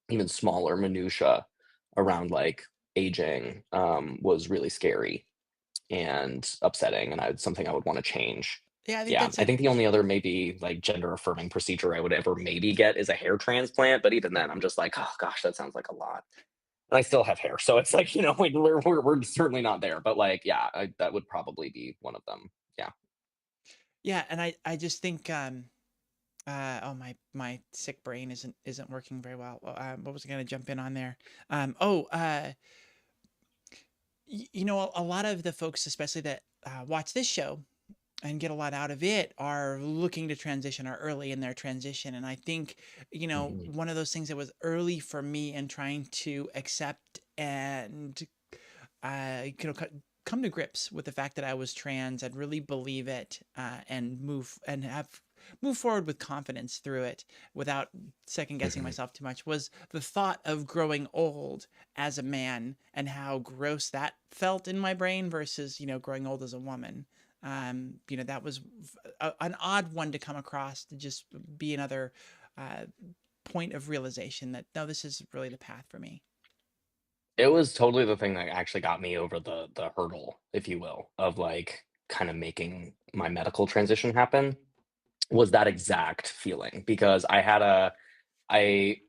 even smaller minutia around, like, aging, was really scary and upsetting, and something I would wanna change. Yeah, I think Yeah, that's I a think the only other maybe, like, gender affirming procedure I would ever maybe get is a hair transplant, but even then, I'm just like, "Oh gosh, that sounds like a lot." And I still have hair, so it's like, we're certainly not there, but, like, yeah, that would probably be one of them. Yeah. yeah, and I just think oh, my sick brain isn't working very well. What was I going to jump in on there? Oh, a lot of the folks, especially that watch this show and get a lot out of it, are looking to transition, are early in their transition. And I think, Mhm, one of those things that was early for me in trying to accept and come to grips with the fact that I was trans and really believe it, and move forward with confidence through it without second guessing mhm. myself too much, was the thought of growing old as a man and how gross that felt in my brain versus growing old as a woman. That was an odd one to come across, to just be another uh, point of realization that no, this is really the path for me. It was totally the thing that actually got me over the hurdle, if you will, of, like, kinda making my medical transition happen, was that exact feeling, because I,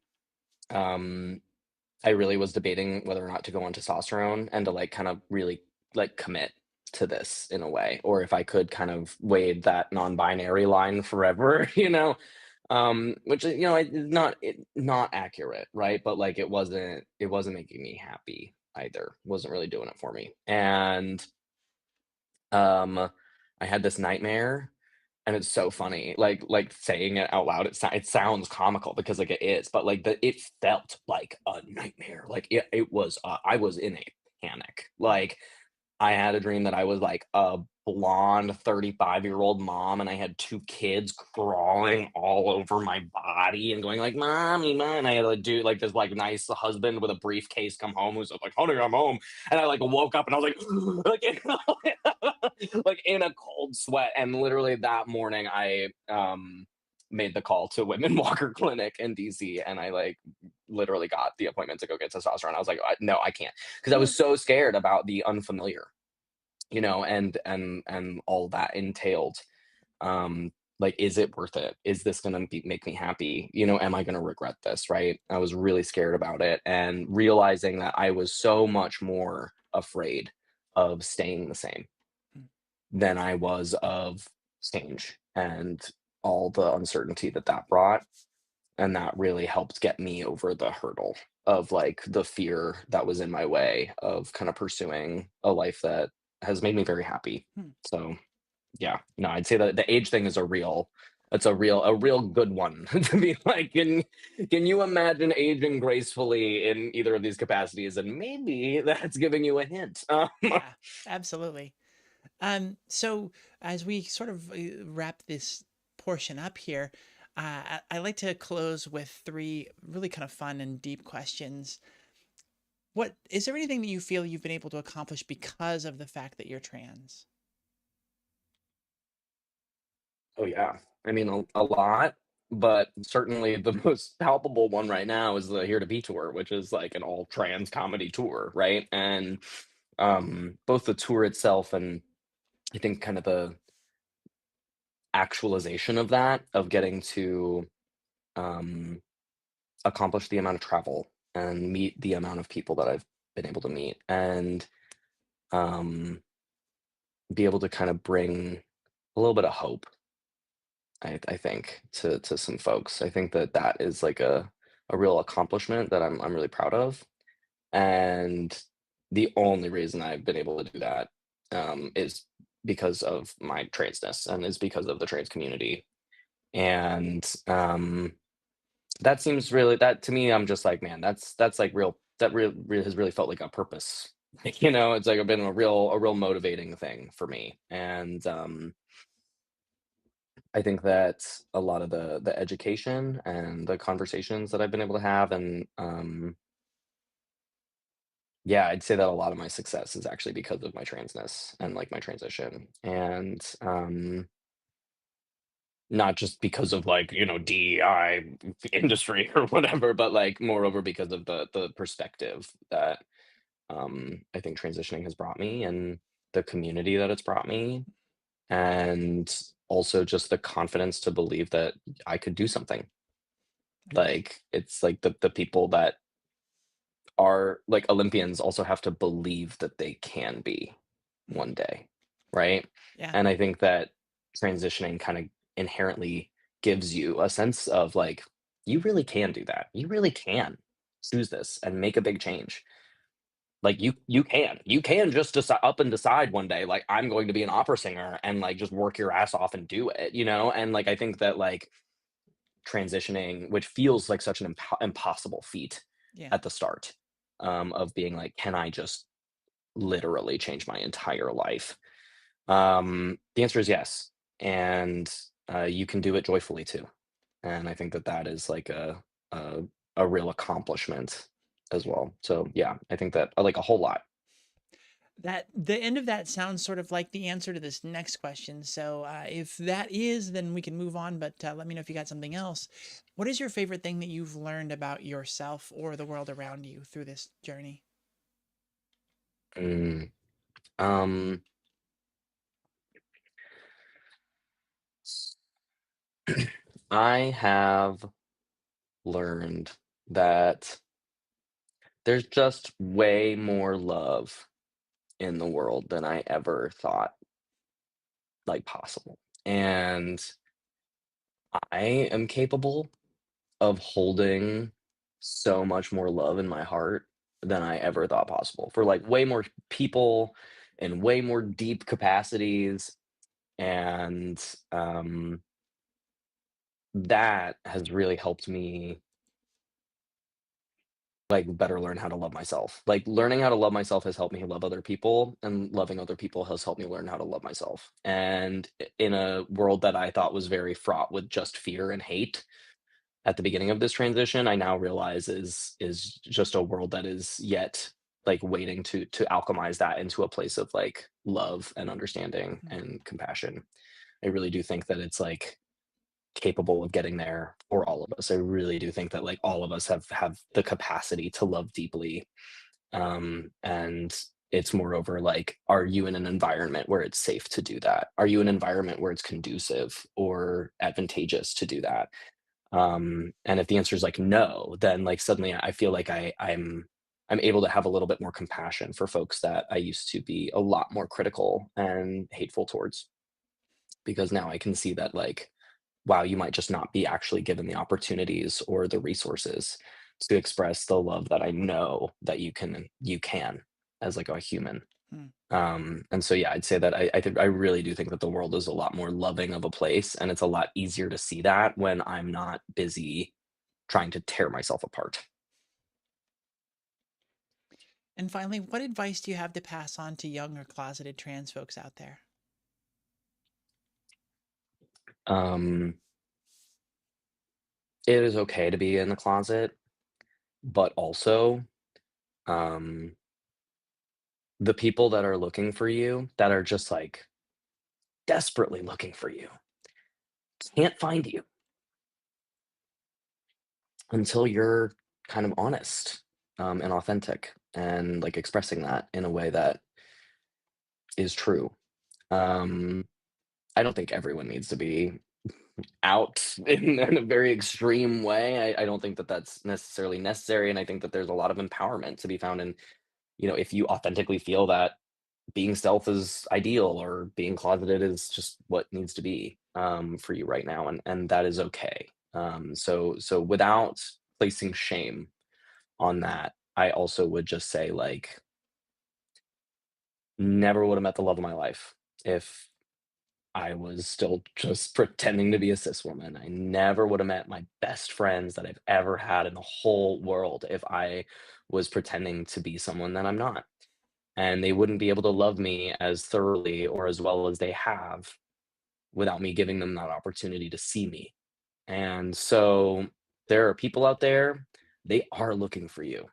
um I really was debating whether or not to go on testosterone and to, like, kind of really, like, commit to this in a way, or if I could kind of wade that non-binary line forever, which, not accurate, right? But, like, it wasn't making me happy either, wasn't really doing it for me, and, um, I had this nightmare, and it's so funny, like, saying it out loud, it sounds comical because, like, it is, but, like, it felt like a nightmare, like, it was, I was in a panic, like, I had a dream that I was like a blonde 35-year-old mom and I had 2 kids crawling all over my body and going like, "Mommy, mom," and I had to do like this like nice husband with a briefcase come home who's like, "Honey, I'm home." And I like woke up and I was like, like in a cold sweat. And literally that morning I made the call to Women Walker Clinic in DC and I like literally got the appointment to go get testosterone. I was like, no, I can't, because I was so scared about the unfamiliar, and all that entailed. Like, is it worth it? Is this gonna make me happy? Am I gonna regret this? Right? I was really scared about it, and realizing that I was so much more afraid of staying the same Mm, than I was of change and all the uncertainty that that brought. And that really helped get me over the hurdle of like the fear that was in my way of kind of pursuing a life that has made me very happy. mm. So yeah, no, I'd say that the age thing is a real good one to be like, can you imagine aging gracefully in either of these capacities? And maybe that's giving you a hint. Yeah, absolutely. So as we sort of wrap this portion up here, I like to close with three really kind of fun and deep questions. What is there anything that you feel you've been able to accomplish because of the fact that you're trans? Oh yeah, I mean a lot, but certainly the most palpable one right now is the Here to Be tour, which is like an all trans comedy tour, right? And both the tour itself and I think kind of the actualization of that, of getting to um, accomplish the amount of travel and meet the amount of people that I've been able to meet, and um, be able to kind of bring a little bit of hope. I think to some folks. I think that that is like a real accomplishment that I'm really proud of, and the only reason I've been able to do that is because of my transness and is because of the trans community. And that seems really, that to me, I'm just like, man, that's like real, that real has really felt like a purpose. It's like been a real motivating thing for me. And I think that a lot of the education and the conversations that I've been able to have, and yeah, I'd say that a lot of my success is actually because of my transness and like my transition. And not just because of like, DEI industry or whatever, but like moreover because of the perspective that I think transitioning has brought me, and the community that it's brought me, and also just the confidence to believe that I could do something. Like, it's like the people that are like Olympians also have to believe that they can be Mm, one day, right? yeah, And I think that transitioning kind of inherently gives you a sense of like, you really can do that. You really can choose this and make a big change. Like, you can just decide up and decide one day, like, I'm going to be an opera singer, and like just work your ass off and do it. And like I think that like transitioning, which feels like such an impossible feat yeah. at the start, of being like, can I just literally change my entire life? The answer is yes, and you can do it joyfully too. And I think that that is like a, a real accomplishment as well. So yeah, I think that I like a whole lot. That the end of that sounds sort of like the answer to this next question. So if that is, then we can move on. But let me know if you got something else. What is your favorite thing that you've learned about yourself or the world around you through this journey? Mm, um, I have learned that there's just way more love in the world than I ever thought like possible. And I am capable of holding so much more love in my heart than I ever thought possible for like way more people and way more deep capacities. And that has really helped me like better learn how to love myself. Like learning how to love myself has helped me love other people, and loving other people has helped me learn how to love myself. And in a world that I thought was very fraught with just fear and hate at the beginning of this transition, I now realize is just a world that is yet like waiting to alchemize that into a place of like love and understanding Mm. and compassion. I really do think that it's like capable of getting there for all of us. I really do think that like all of us have the capacity to love deeply. And it's moreover like, are you in an environment where it's safe to do that? Are you in an environment where it's conducive or advantageous to do that? And if the answer is like no, then like suddenly I feel like I'm able to have a little bit more compassion for folks that I used to be a lot more critical and hateful towards, because now I can see that like, wow, you might just not be actually given the opportunities or the resources to express the love that I know that you can as like a human. Hmm. And so yeah, I'd say that I think I really do think that the world is a lot more loving of a place, and it's a lot easier to see that when I'm not busy trying to tear myself apart. And finally, what advice do you have to pass on to young or closeted trans folks out there? Um, it is okay to be in the closet, but also um, the people that are looking for you, that are just like desperately looking for you, can't find you until you're kind of honest, and authentic, and like expressing that in a way that is true. Um, I don't think everyone needs to be out in a very extreme way. I don't think that that's necessarily necessary. And I think that there's a lot of empowerment to be found in, if you authentically feel that being stealth is ideal, or being closeted is just what needs to be, for you right now. And that is okay. So without placing shame on that, I also would just say like, never would have met the love of my life if I was still just pretending to be a cis woman. I never would have met my best friends that I've ever had in the whole world if I was pretending to be someone that I'm not. And they wouldn't be able to love me as thoroughly or as well as they have without me giving them that opportunity to see me. And so there are people out there, they are looking for you,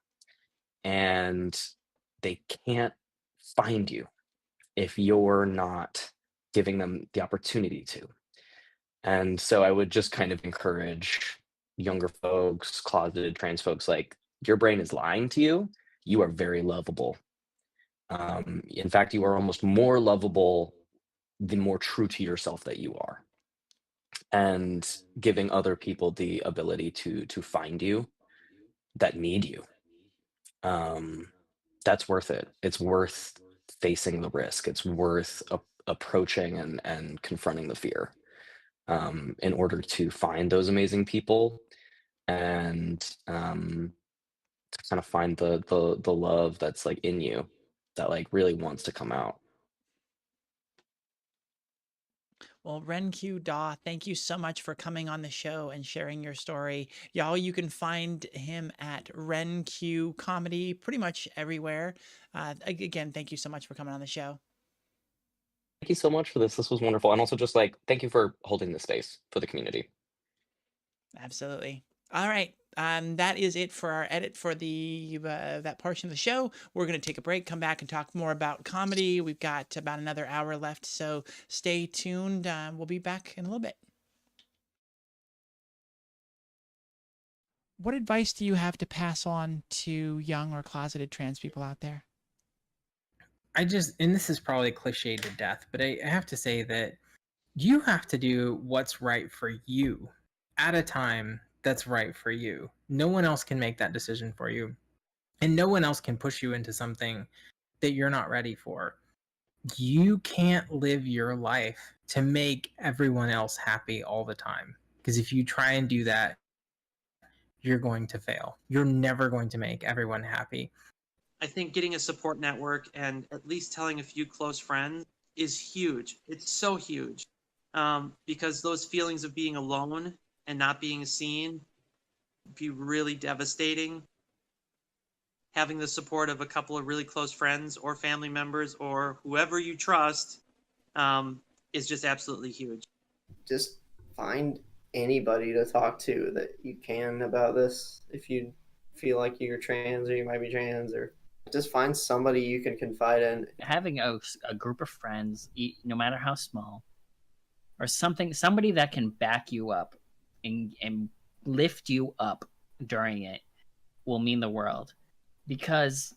and they can't find you if you're not giving them the opportunity to. And so I would just kind of encourage younger folks, closeted trans folks, like, your brain is lying to you. You are very lovable. In fact, you are almost more lovable the more true to yourself that you are. And giving other people the ability to find you, that need you, um, that's worth it. It's worth facing the risk. It's worth approaching and confronting the fear, in order to find those amazing people, and to kind of find the love that's like in you, that like really wants to come out. Well, Renq Daw, thank you so much for coming on the show and sharing your story. Y'all, you can find him at Renq Comedy pretty much everywhere. Again, thank you so much for coming on the show. Thank you so much for this. This was wonderful, and also just like thank you for holding the space for the community. Absolutely. All right. That is it for our edit for the that portion of the show. We're going to take a break, come back and talk more about comedy. We've got about another hour left, so stay tuned. We'll be back in a little bit. What advice do you have to pass on to young or closeted trans people out there? And this is probably cliche to death, but I have to say that you have to do what's right for you at a time that's right for you. No one else can make that decision for you, and no one else can push you into something that you're not ready for. You can't live your life to make everyone else happy all the time, because if you try and do that, you're going to fail. You're never going to make everyone happy. I think getting a support network and at least telling a few close friends is huge. It's so huge, because those feelings of being alone and not being seen be really devastating. having the support of a couple of really close friends or family members or whoever you trust is just absolutely huge. Just find anybody to talk to that you can about this. If you feel like you're trans or you might be trans, or just find somebody you can confide in. Having a group of friends, no matter how small, or somebody that can back you up and lift you up during it will mean the world. Because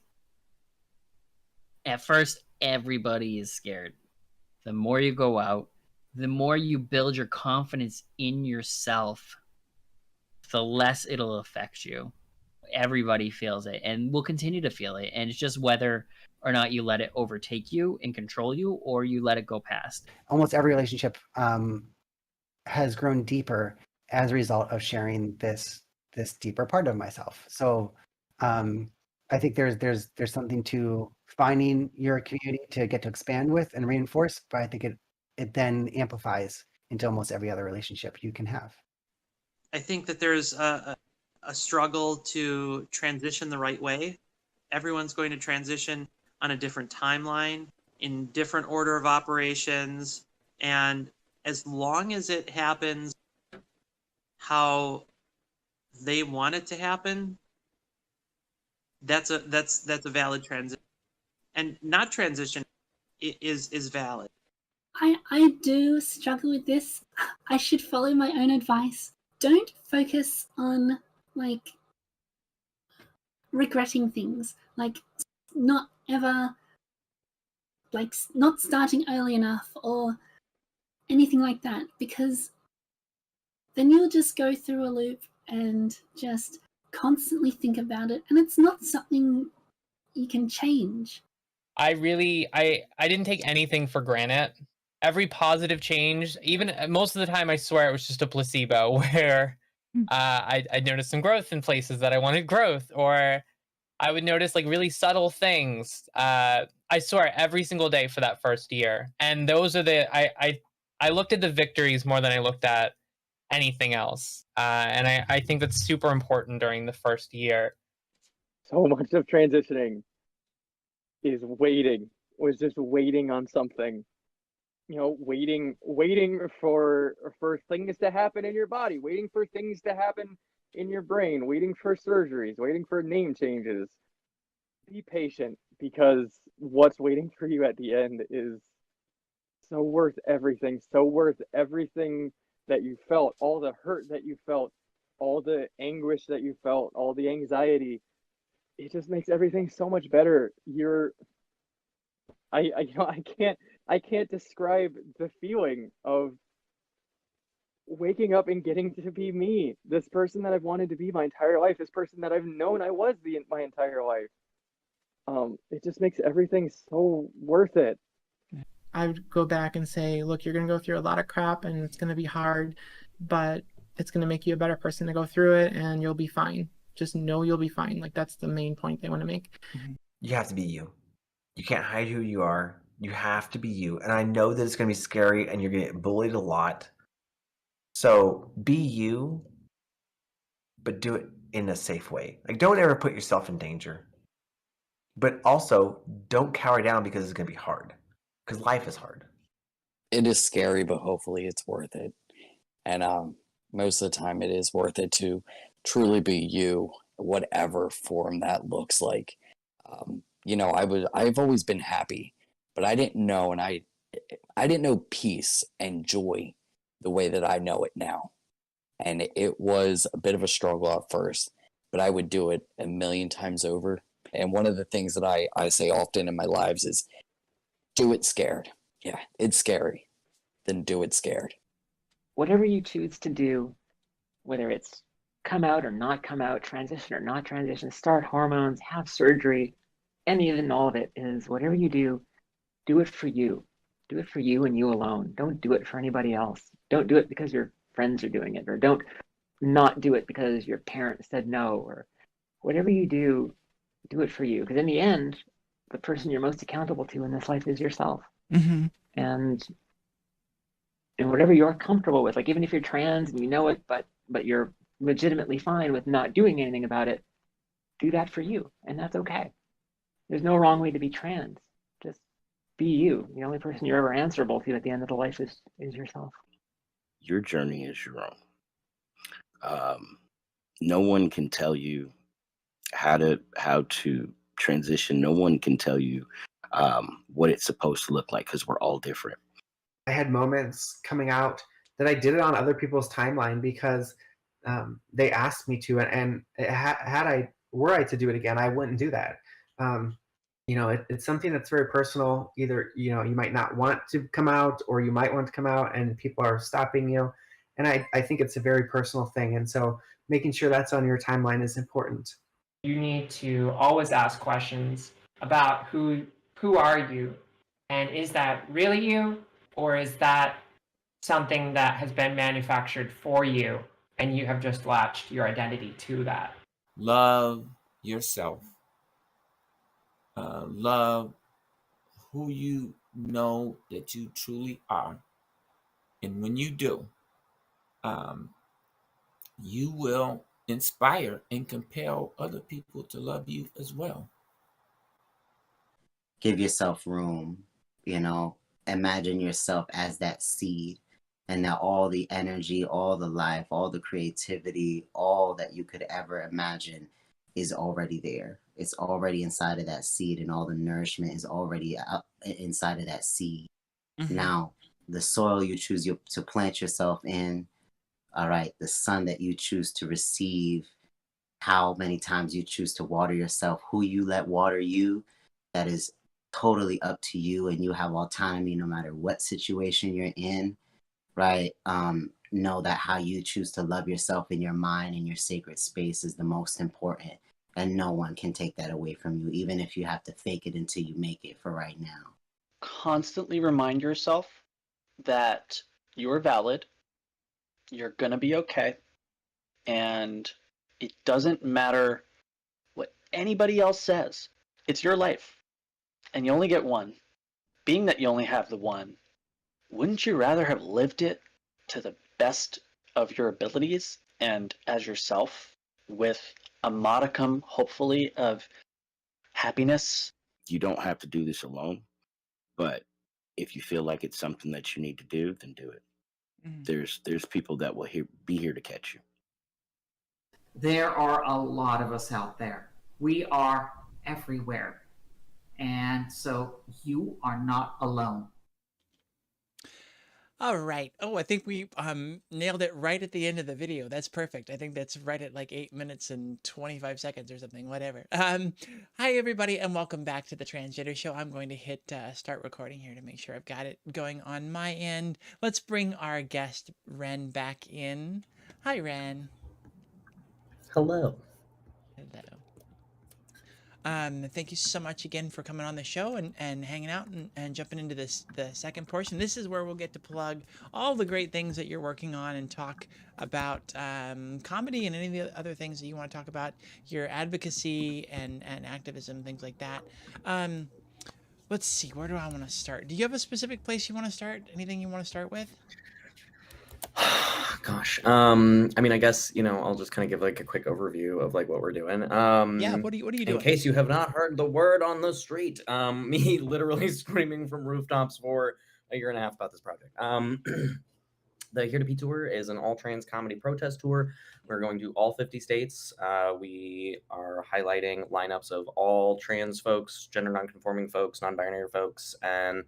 at first, everybody is scared. The more you go out, the more you build your confidence in yourself, the less it'll affect you. Everybody feels it and will continue to feel it. And it's just whether or not you let it overtake you and control you, or you let it go past. Almost every relationship has grown deeper as a result of sharing this deeper part of myself. So I think there's something to finding your community to get to expand with and reinforce, but I think it then amplifies into almost every other relationship you can have. I think that there's a struggle to transition the right way. Everyone's going to transition on a different timeline, in different order of operations, and as long as it happens how they want it to happen, that's a valid transition. And not transition is valid. I do struggle with this. I should follow my own advice. Don't focus on like regretting things, like not ever, like not starting early enough or anything like that, because then you'll just go through a loop and just constantly think about it, and it's not something you can change. I didn't take anything for granted. Every positive change, even most of the time, I swear it was just a placebo where I noticed some growth in places that I wanted growth, or I would notice like really subtle things. I swear every single day for that first year. And those are I looked at the victories more than I looked at anything else. And I think that's super important during the first year. So much of transitioning is was just waiting on something. You know, waiting for things to happen in your body, waiting for things to happen in your brain, waiting for surgeries, waiting for name changes. Be patient, because what's waiting for you at the end is so worth everything that you felt, all the hurt that you felt, all the anguish that you felt, all the anxiety. It just makes everything so much better. I can't describe the feeling of waking up and getting to be me, this person that I've wanted to be my entire life, this person that I've known I was my entire life. It just makes everything so worth it. I would go back and say, look, you're going to go through a lot of crap and it's going to be hard, but it's going to make you a better person to go through it, and you'll be fine. Just know you'll be fine. Like, that's the main point they want to make. You have to be you. You can't hide who you are. You have to be you. And I know that it's going to be scary and you're going to get bullied a lot. So be you, but do it in a safe way. Like, don't ever put yourself in danger. But also, don't cower down because it's going to be hard. Because life is hard. It is scary, but hopefully it's worth it. And most of the time it is worth it to truly be you, whatever form that looks like. You know, I've always been happy, but I didn't know, and I didn't know peace and joy the way that I know it now. And it was a bit of a struggle at first, but I would do it a million times over. And one of the things that I say often in my lives is, do it scared. Yeah, it's scary. Then do it scared. Whatever you choose to do, whether it's come out or not come out, transition or not transition, start hormones, have surgery, any and all of it, is whatever you do it for you. Do it for you and you alone. Don't do it for anybody else. Don't do it because your friends are doing it, or don't not do it because your parents said no, or whatever you do it for you. Because in the end, the person you're most accountable to in this life is yourself. Mm-hmm. And whatever you're comfortable with, like even if you're trans and you know it, but you're legitimately fine with not doing anything about it, do that for you, and that's okay. There's no wrong way to be trans. Just be you. The only person you're ever answerable to at the end of the life is yourself. Your journey is your own. No one can tell you how to transition. No one can tell you what it's supposed to look like, because we're all different. I had moments coming out that I did it on other people's timeline because they asked me to, and were I to do it again, I wouldn't do that. It's something that's very personal. Either you might not want to come out, or you might want to come out, and people are stopping you. And I think it's a very personal thing, and so making sure that's on your timeline is important. You need to always ask questions about who are you, and is that really you, or is that something that has been manufactured for you and you have just latched your identity to that? Love yourself. Love who you know that you truly are. And when you do, you will inspire and compel other people to love you as well. Give yourself room, imagine yourself as that seed, and that all the energy, all the life, all the creativity, all that you could ever imagine is already there. It's already inside of that seed, and all the nourishment is already up inside of that seed. Now, the soil you choose to plant yourself in, all right, the sun that you choose to receive, how many times you choose to water yourself, who you let water you, that is totally up to you, and you have autonomy no matter what situation you're in, right? Know that how you choose to love yourself in your mind and your sacred space is the most important, and no one can take that away from you, even if you have to fake it until you make it for right now. Constantly remind yourself that you're valid, you're gonna be okay, and it doesn't matter what anybody else says. It's your life, and you only get one. Being that you only have the one, wouldn't you rather have lived it to the best of your abilities and as yourself, with a modicum, hopefully, of happiness? You don't have to do this alone, but if you feel like it's something that you need to do, then do it. There's people that will be here to catch you. There are a lot of us out there. We are everywhere. And so you are not alone. All right. Oh, I think we nailed it right at the end of the video. That's perfect. I think that's right at like 8 minutes and 25 seconds or something, whatever. Hi, everybody, and welcome back to the Transgender Show. I'm going to hit start recording here to make sure I've got it going on my end. Let's bring our guest, Ren, back in. Hi, Ren. Hello. Hello. Thank you so much again for coming on the show and hanging out and jumping into the second portion. This is where we'll get to plug all the great things that you're working on and talk about comedy and any of the other things that you want to talk about, your advocacy and activism, things like that. Let's see, where do I want to start? Do you have a specific place you want to start? Anything you want to start with? Gosh. I mean, I guess, I'll just kind of give like a quick overview of like what we're doing. Yeah, what are you doing? In case you have not heard the word on the street, me literally screaming from rooftops for a year and a half about this project. The Here to Be tour is an all trans comedy protest tour. We're going to all 50 states. We are highlighting lineups of all trans folks, gender nonconforming folks, non-binary folks, and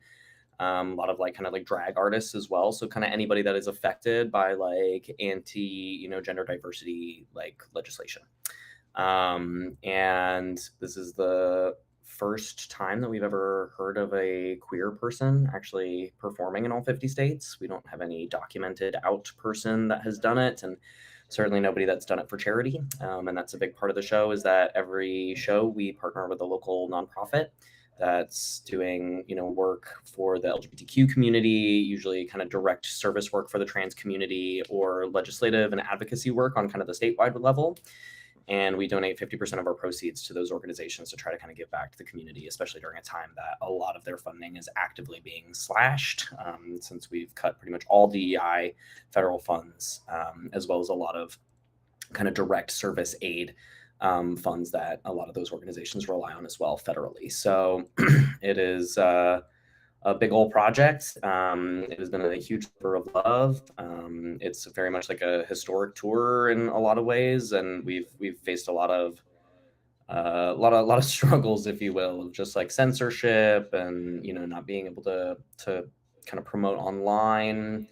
a lot of like kind of like drag artists as well. So kind of anybody that is affected by like anti, gender diversity like legislation. And this is the first time that we've ever heard of a queer person actually performing in all 50 states. We don't have any documented out person that has done it, and certainly nobody that's done it for charity. And that's a big part of the show, is that every show we partner with a local nonprofit that's doing, work for the LGBTQ community, usually kind of direct service work for the trans community, or legislative and advocacy work on kind of the statewide level. And we donate 50% of our proceeds to those organizations to try to kind of give back to the community, especially during a time that a lot of their funding is actively being slashed, since we've cut pretty much all DEI federal funds, as well as a lot of kind of direct service aid funds that a lot of those organizations rely on as well federally. So it is a big old project. It has been a huge labor of love. It's very much like a historic tour in a lot of ways, and we've faced a lot of struggles, if you will, of just like censorship and not being able to kind of promote online.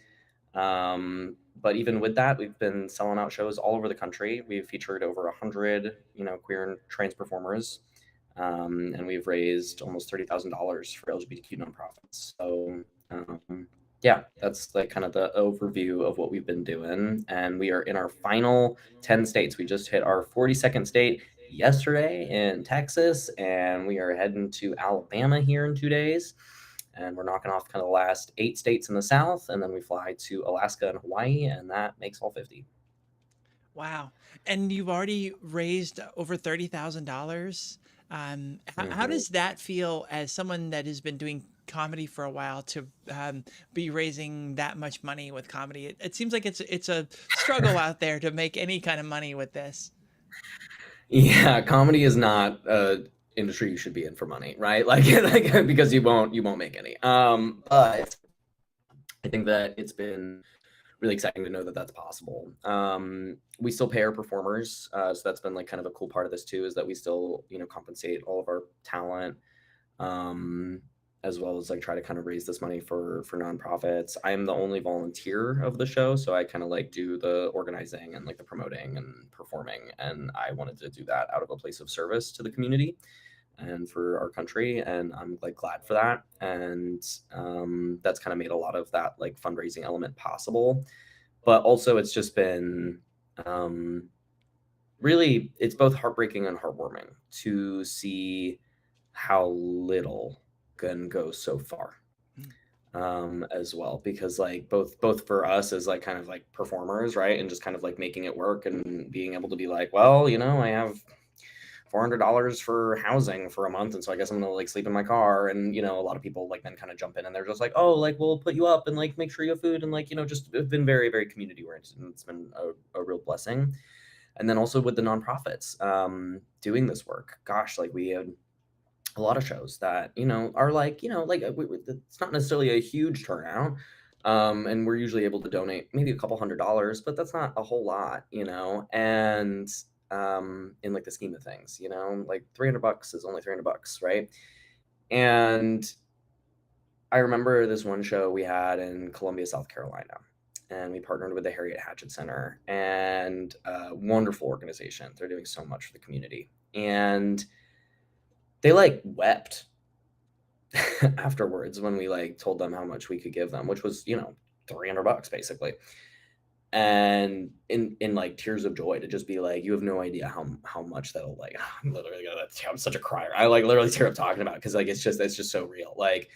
But even with that, we've been selling out shows all over the country. We've featured over 100 queer and trans performers, and we've raised almost $30,000 for LGBTQ nonprofits. So yeah, that's like kind of the overview of what we've been doing. And we are in our final 10 states. We just hit our 42nd state yesterday in Texas, and we are heading to Alabama here in 2 days. And we're knocking off kind of the last 8 states in the South, and then we fly to Alaska and Hawaii, and that makes all 50. Wow. And you've already raised over $30,000. How does that feel as someone that has been doing comedy for a while to be raising that much money with comedy? It seems like it's a struggle out there to make any kind of money with this. Yeah, comedy is not a industry you should be in for money, right? Like because you won't make any. But I think that it's been really exciting to know that that's possible. We still pay our performers, so that's been like kind of a cool part of this too, is that we still compensate all of our talent, as well as like try to kind of raise this money for nonprofits. I am the only volunteer of the show, so I kind of like do the organizing and like the promoting and performing, and I wanted to do that out of a place of service to the community and for our country, and I'm like glad for that. And that's kind of made a lot of that like fundraising element possible. But also it's just been really, it's both heartbreaking and heartwarming to see how little can go so far, as well, because like both for us as like kind of like performers, right, and just kind of like making it work and being able to be like, well, I have $400 for housing for a month, and so I guess I'm gonna like sleep in my car. And a lot of people like then kind of jump in and they're just like, oh, like we'll put you up and like make sure you have food, and like just it's been very, very community oriented, and it's been a real blessing. And then also with the nonprofits doing this work, gosh, like we had a lot of shows that are like it's not necessarily a huge turnout, and we're usually able to donate maybe a couple $100s, but that's not a whole lot, and in like the scheme of things, like $300 is only $300, right? And I remember this one show we had in Columbia, South Carolina, and we partnered with the Harriet Hatchett Center, and a wonderful organization. They're doing so much for the community, and they like wept afterwards when we like told them how much we could give them, which was $300 basically, and in like tears of joy, to just be like, you have no idea how much that'll like I'm literally I'm such a crier. I like literally tear up talking about it, because like it's just so real, like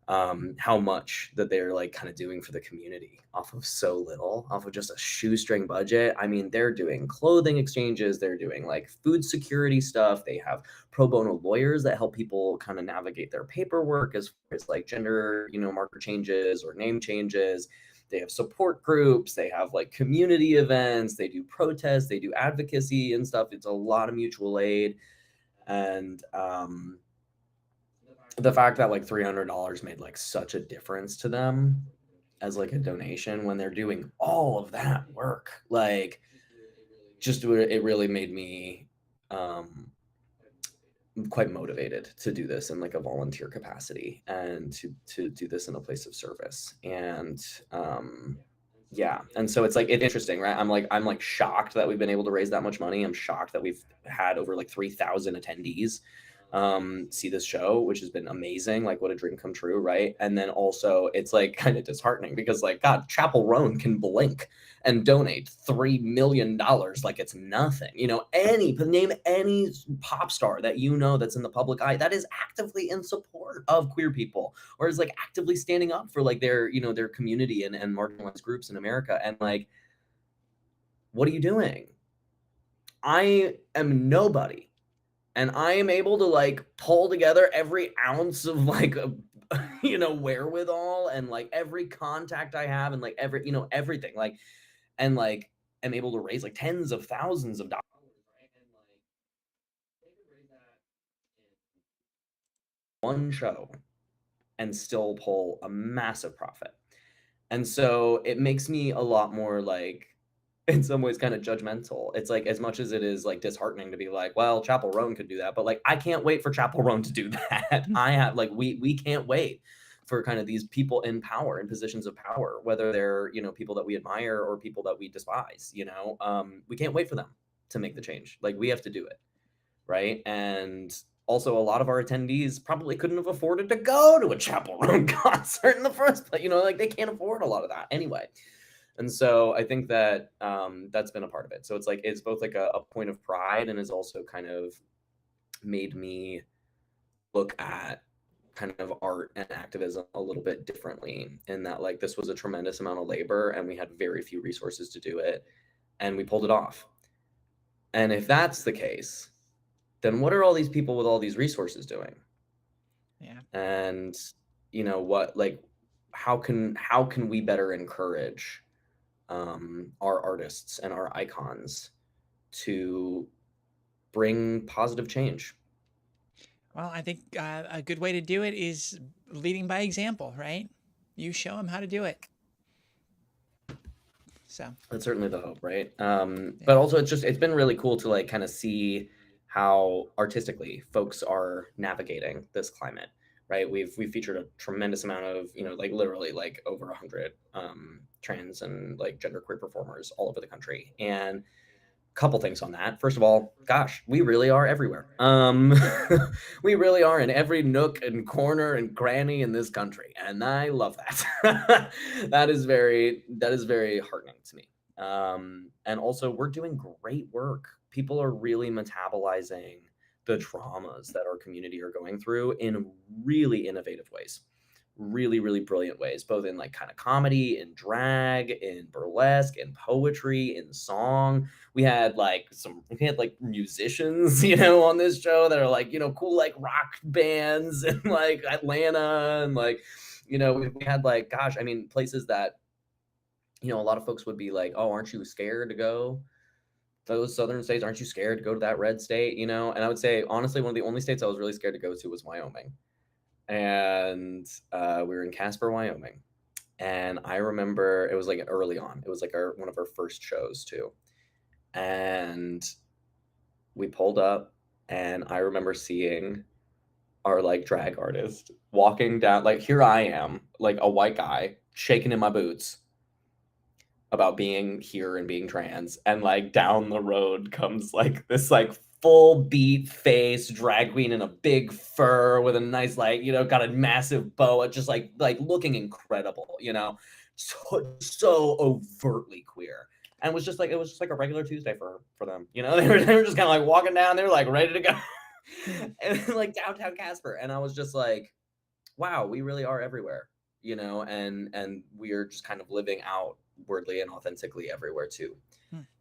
how much that they're like kind of doing for the community off of so little, off of just a shoestring budget. I mean, they're doing clothing exchanges, they're doing like food security stuff, they have pro bono lawyers that help people kind of navigate their paperwork as far as like gender marker changes or name changes. They have support groups, they have like community events, they do protests, they do advocacy and stuff. It's a lot of mutual aid. And the fact that like $300 made like such a difference to them as like a donation when they're doing all of that work, like just it really made me quite motivated to do this in like a volunteer capacity, and to do this in a place of service. And yeah, and so it's like it's interesting, right? I'm like shocked that we've been able to raise that much money. I'm shocked that we've had over like 3,000 attendees see this show, which has been amazing. Like what a dream come true, right? And then also it's like kind of disheartening, because like God, Chapel Roan can blink and donate $3 million like it's nothing. Name any pop star that that's in the public eye that is actively in support of queer people, or is like actively standing up for like their their community and marginalized groups in America. And like, what are you doing? I am nobody, and I am able to like pull together every ounce of like wherewithal, and like every contact I have, and like every everything, like, and like I'm able to raise like tens of thousands of dollars, right? And like one show and still pull a massive profit. And so it makes me a lot more like, in some ways, kind of judgmental. It's like, as much as it is like disheartening to be like, well, Chapel Roan could do that, but like, I can't wait for Chapel Roan to do that. I have like, we can't wait for kind of these people in power, in positions of power, whether they're, you know, people that we admire or people that we despise, you know, we can't wait for them to make the change. Like, we have to do it. Right. And also, a lot of our attendees probably couldn't have afforded to go to a Chapel Roan concert in the first place. You know, like, they can't afford a lot of that anyway. And so I think that that's been a part of it. So it's like, it's both like a point of pride, and has also kind of made me look at kind of art and activism a little bit differently, in that like, this was a tremendous amount of labor and we had very few resources to do it, and we pulled it off. And if that's the case, then what are all these people with all these resources doing? Yeah. And, you know, what, like, how can we better encourage our artists and our icons to bring positive change? Well, I think a good way to do it is leading by example, right? You show them how to do it. So That's certainly the hope, right? But also, it's been really cool to like kind of see how artistically folks are navigating this climate, right? We've featured a tremendous amount of, you know, like literally like over 100 trans and like genderqueer performers all over the country. And couple things on that. First of all, gosh, we really are everywhere. We really are in every nook and corner and cranny in this country, and I love that. That is very heartening to me. And also, we're doing great work. People are really metabolizing the traumas that our community are going through in really innovative ways, really, really brilliant ways, both in like kind of comedy, in drag, in burlesque, in poetry, in song. We had like musicians, you know, on this show that are like, you know, cool like rock bands in like Atlanta, and like, you know, we had like, gosh, I mean, places that, you know, a lot of folks would be like, oh, aren't you scared to go those southern states? Aren't you scared to go to that red state, you know? And I would say, honestly, one of the only states I was really scared to go to was Wyoming. And we were in Casper, Wyoming. And I remember it was like early on. It was like one of our first shows too. And we pulled up, and I remember seeing our like drag artist walking down, like, here I am, like a white guy shaking in my boots about being here and being trans, and like down the road comes like this like full beat face drag queen in a big fur with a nice, like, you know, got a massive boa, just like looking incredible, you know, so overtly queer. And it was just like a regular Tuesday for them, you know. They were just kind of like walking down, they were like ready to go. And like downtown Casper, and I was just like, wow, we really are everywhere, you know, and we are just kind of living outwardly and authentically everywhere too.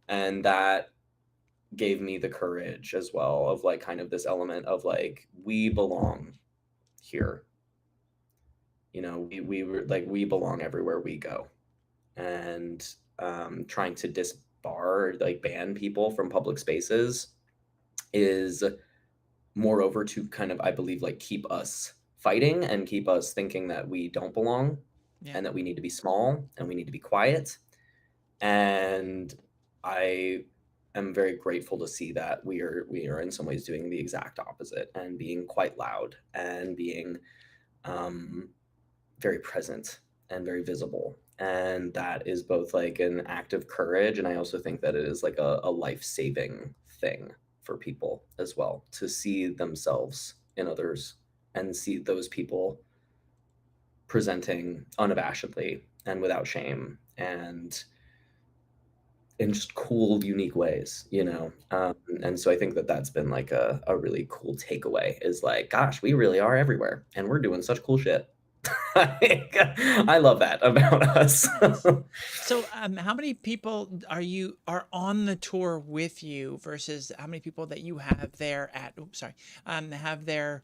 And that gave me the courage as well of like kind of this element of like, we belong here, you know, we were like, we belong everywhere we go. And trying to ban people from public spaces is moreover to kind of, I believe, like keep us fighting and keep us thinking that we don't belong, and that we need to be small and we need to be quiet. And I am very grateful to see that we are in some ways doing the exact opposite, and being quite loud, and being very present and very visible. And that is both like an act of courage, and I also think that it is like a life-saving thing for people as well, to see themselves in others and see those people presenting unabashedly and without shame, and in just cool, unique ways, you know. And so I think that that's been like a really cool takeaway, is like, gosh, we really are everywhere, and we're doing such cool shit. I love that about us. So, how many people are on the tour with you versus how many people that you have there at? Have there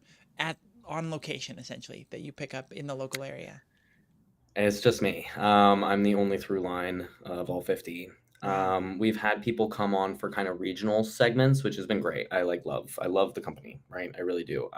on location, essentially, that you pick up in the local area? It's just me. I'm the only through line of all 50. We've had people come on for kind of regional segments, which has been great. I love the company, right? I really do.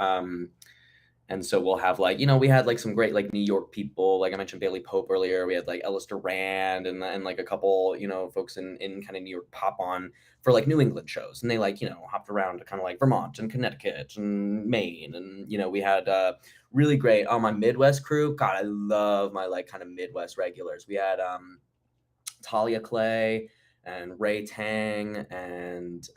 And so we'll have like, we had like some great like New York people, like I mentioned Bailey Pope earlier. We had like Ellis Durand and like a couple, folks in kind of New York pop on for like New England shows. And they like, hopped around to kind of like Vermont and Connecticut and Maine. And, we had really great my Midwest crew. God, I love my like kind of Midwest regulars. We had Talia Clay and Ray Tang and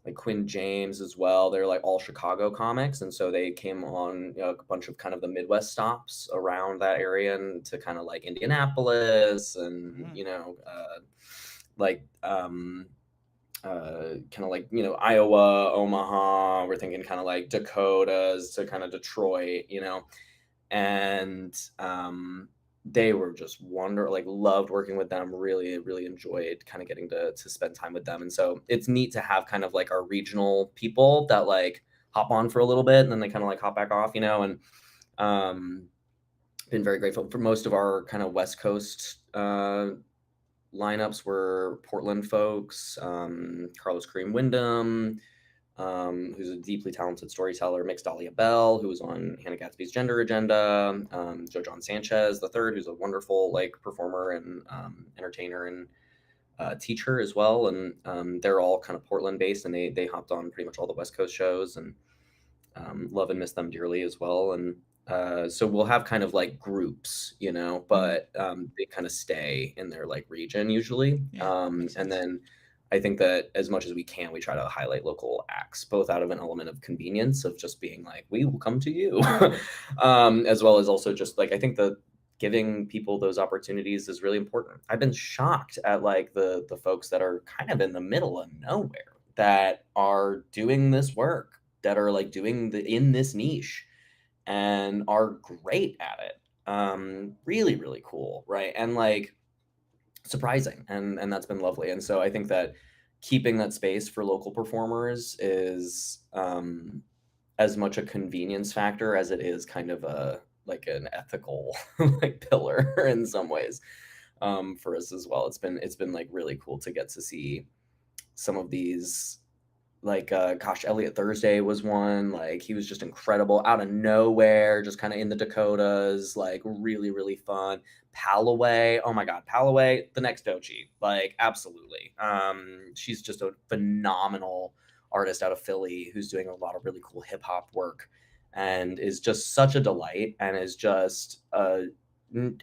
like Quinn James as well. They're like all Chicago comics. And so they came on a bunch of kind of the Midwest stops around that area and to kind of like Indianapolis and, kind of like, Iowa, Omaha, we're thinking kind of like Dakotas to kind of Detroit, and they were just loved working with them, really, really enjoyed kind of getting to spend time with them. And so it's neat to have kind of like our regional people that like hop on for a little bit and then they kind of like hop back off, and been very grateful for most of our kind of West Coast lineups were Portland folks, Carlos Kareem Wyndham, who's a deeply talented storyteller, Mix Dahlia Bell, who was on Hannah Gadsby's Gender Agenda, Joe John Sanchez III, who's a wonderful like performer and entertainer and teacher as well. And they're all kind of Portland based, and they hopped on pretty much all the West Coast shows, and love and miss them dearly as well. And so we'll have kind of like groups, but they kind of stay in their like region usually. And then I think that as much as we can, we try to highlight local acts, both out of an element of convenience of just being like, we will come to you, as well as also just like, I think that giving people those opportunities is really important. I've been shocked at like the folks that are kind of in the middle of nowhere that are doing this work, that are like doing in this niche and are great at it. Really, really cool. Right. And like, surprising, and that's been lovely. And so I think that keeping that space for local performers is as much a convenience factor as it is kind of a like an ethical like pillar in some ways for us as well. It's been like really cool to get to see some of these, like Elliot Thursday was one, like he was just incredible out of nowhere, just kind of in the Dakotas, like really, really fun. Pallaway, oh my god, Pallaway, the next Dochi, like absolutely. She's just a phenomenal artist out of Philly who's doing a lot of really cool hip hop work and is just such a delight and is just a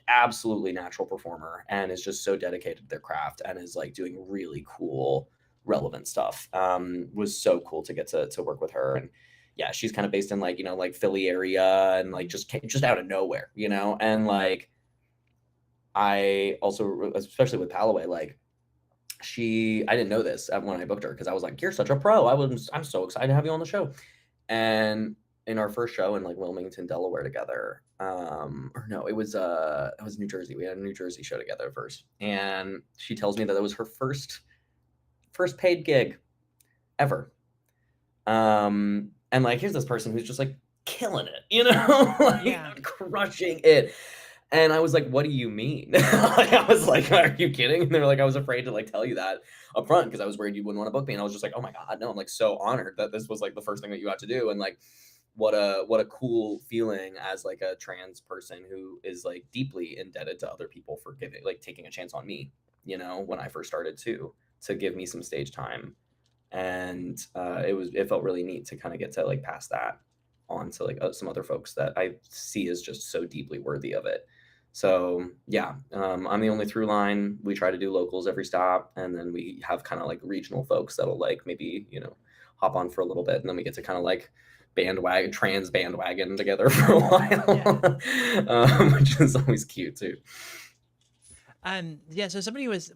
absolutely natural performer and is just so dedicated to their craft and is like doing really cool relevant stuff. Was so cool to get to work with her. And yeah, she's kind of based in like, like Philly area and like just out of nowhere, and like I also, especially with Pallaway, like I didn't know this when I booked her because I was like, you're such a pro. I'm so excited to have you on the show. And in our first show in like Wilmington, Delaware together, or no, it was New Jersey. We had a New Jersey show together first. And she tells me that it was her first paid gig ever. And like, here's this person who's just like killing it, like crushing it. And I was like, what do you mean? Like, I was like, are you kidding? And they're like, I was afraid to like tell you that up front because I was worried you wouldn't want to book me. And I was just like, oh my God, no, I'm like so honored that this was like the first thing that you had to do. And like, what a cool feeling as like a trans person who is like deeply indebted to other people for taking a chance on me, when I first started too, to give me some stage time. And it felt really neat to kind of get to like pass that on to like some other folks that I see as just so deeply worthy of it. So yeah, I'm the only through line. We try to do locals every stop, and then we have kind of like regional folks that'll like maybe hop on for a little bit, and then we get to kind of like trans bandwagon together for a while, which is always cute too. So somebody was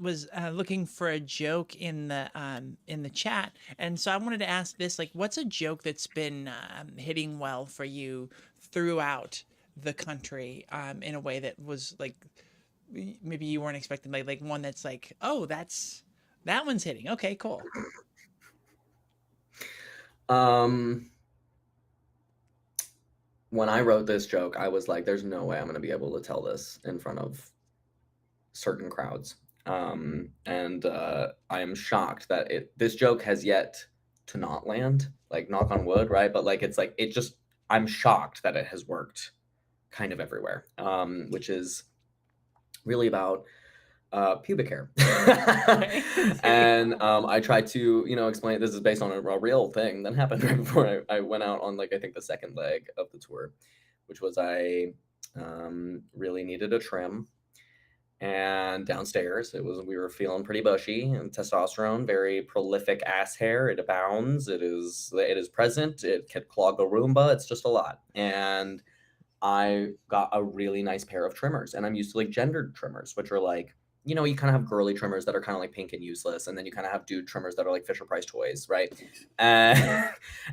looking for a joke in the chat, and so I wanted to ask this, like, what's a joke that's been hitting well for you throughout the country in a way that was like maybe you weren't expecting, like one that's like, oh, that one's hitting. Okay, cool. When I wrote this joke, I was like, there's no way I'm going to be able to tell this in front of certain crowds. And I am shocked that this joke has yet to not land, like knock on wood, right? But like, it's like, it just I'm shocked that it has worked kind of everywhere, which is really about pubic hair. And I try to, explain this is based on a real thing that happened right before I went out on, like, I think the second leg of the tour, which was I really needed a trim. And downstairs, we were feeling pretty bushy, and testosterone, very prolific ass hair. It abounds. It is present. It can clog a Roomba. It's just a lot. And I got a really nice pair of trimmers, and I'm used to like gendered trimmers, which are like, you kind of have girly trimmers that are kind of like pink and useless, and then you kind of have dude trimmers that are like Fisher Price toys, right? And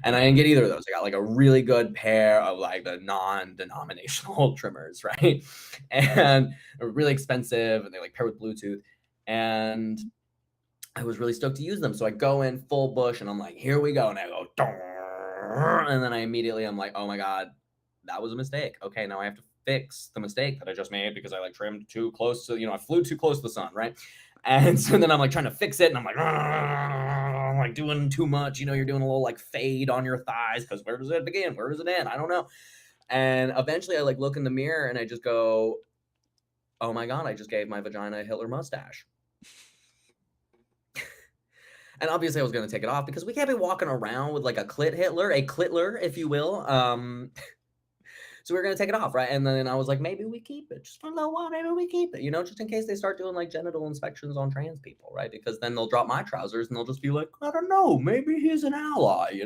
and I didn't get either of those. I got like a really good pair of like the non-denominational trimmers, right? And they're really expensive, and they like pair with Bluetooth, and I was really stoked to use them. So I go in full bush, and I'm like, here we go, and I go, "Dong." And then I'm like, oh my god, that was a mistake. Okay, now I have to fix the mistake that I just made because I like trimmed too close to, I flew too close to the sun, right? And so then I'm like trying to fix it, and I'm like doing too much. You're doing a little like fade on your thighs because where does it begin? Where does it end? I don't know. And eventually I like look in the mirror and I just go, oh my god, I just gave my vagina a Hitler mustache. And obviously I was going to take it off because we can't be walking around with like a clitler, if you will. So we were going to take it off, right? And then I was like, maybe we keep it just for a little while. Maybe we keep it, just in case they start doing like genital inspections on trans people, right? Because then they'll drop my trousers and they'll just be like, I don't know, maybe he's an ally,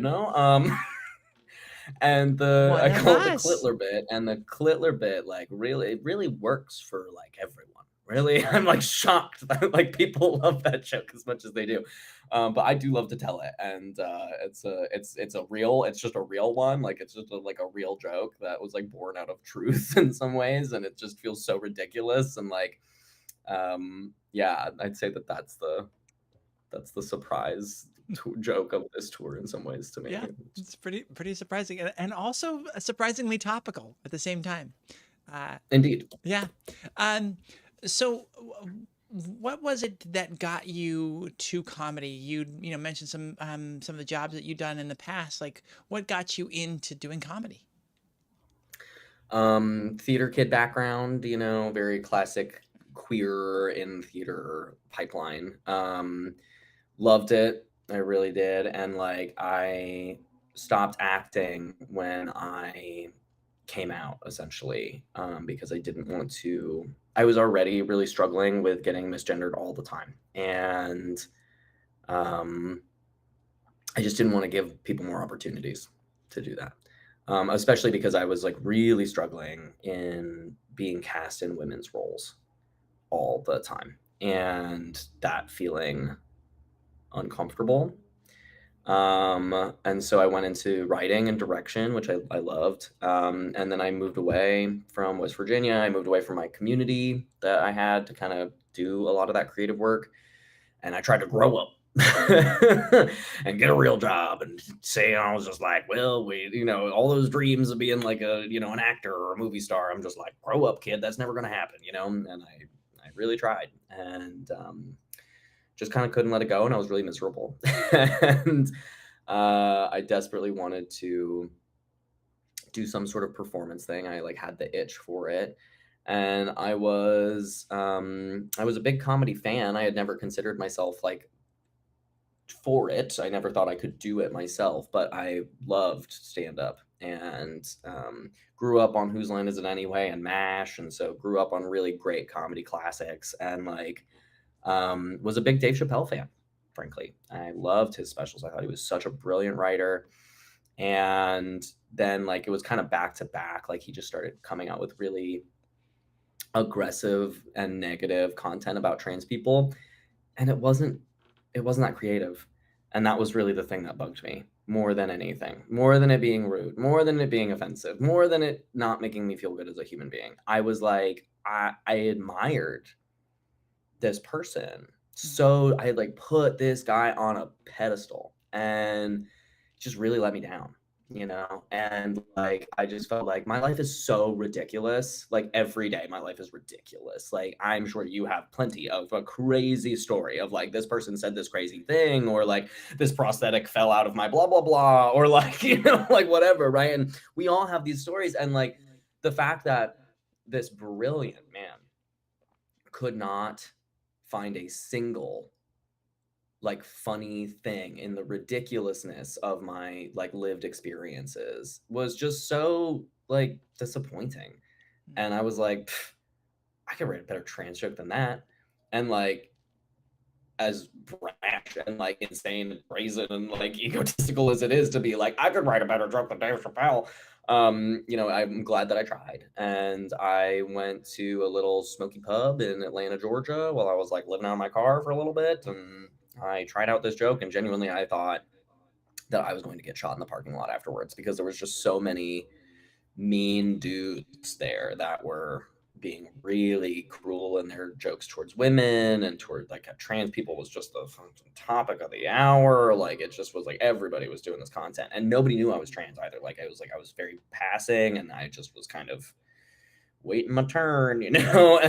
And I call it the clitler bit, and the clitler bit like it really works for like everyone. Really, I'm like shocked that like people love that joke as much as they do. But I do love to tell it, and it's just a real one. Like it's just like a real joke that was like born out of truth in some ways, and it just feels so ridiculous. And like, yeah, I'd say that's the surprise joke of this tour in some ways to me. Yeah, it's pretty surprising, and also surprisingly topical at the same time. Indeed. Yeah. So what was it that got you to comedy? You mentioned some of the jobs that you've done in the past. Like, what got you into doing comedy? Theater kid background, very classic queer in theater pipeline. Loved it. I really did. And like I stopped acting when I came out, essentially, because I didn't want to. I was already really struggling with getting misgendered all the time, and I just didn't want to give people more opportunities to do that, especially because I was like really struggling in being cast in women's roles all the time, and that feeling uncomfortable. And so I went into writing and direction, which I loved. And then I moved away from West Virginia. I moved away from my community that I had to kind of do a lot of that creative work. And I tried to grow up and get a real job and say, I was just like, well, all those dreams of being like an actor or a movie star. I'm just like, grow up, kid. That's never going to happen, And I really tried. And, just kind of couldn't let it go, and I was really miserable. And I desperately wanted to do some sort of performance thing. I like had the itch for it, and I was a big comedy fan. I had never considered myself like for it. I never thought I could do it myself, but I loved stand up and grew up on Whose Line Is It Anyway and MASH, and so grew up on really great comedy classics, and like was a big Dave Chappelle fan, frankly. I loved his specials. I thought he was such a brilliant writer. And then like it was kind of back to back. Like he just started coming out with really aggressive and negative content about trans people. And it wasn't that creative. And that was really the thing that bugged me more than anything, more than it being rude, more than it being offensive, more than it not making me feel good as a human being. I was like, I admired this person. So I had like put this guy on a pedestal, and just really let me down. you know? And like, I just felt like my life is so ridiculous. Like every day, my life is ridiculous. Like, I'm sure you have plenty of a crazy story of like, this person said this crazy thing, or like this prosthetic fell out of my blah, blah, blah, or like, you know, like whatever. Right. And we all have these stories. And like the fact that this brilliant man could not find a single like funny thing in the ridiculousness of my like lived experiences was just so like disappointing. And I was like, "Pff, I could write a better trans joke than that." And like, as brash and like insane and brazen and like egotistical as it is to be like, I could write a better joke than Dave Chappelle. You know, I'm glad that I tried. And I went to a little smoky pub in Atlanta, Georgia while I was like living out of my car for a little bit. And I tried out this joke, and genuinely I thought that I was going to get shot in the parking lot afterwards, because there was just so many mean dudes there that were being really cruel in their jokes towards women and toward like trans people was just the topic of the hour. Like it just was like everybody was doing this content, and nobody knew I was trans either. Like I was very passing, and I just was kind of waiting my turn, you know.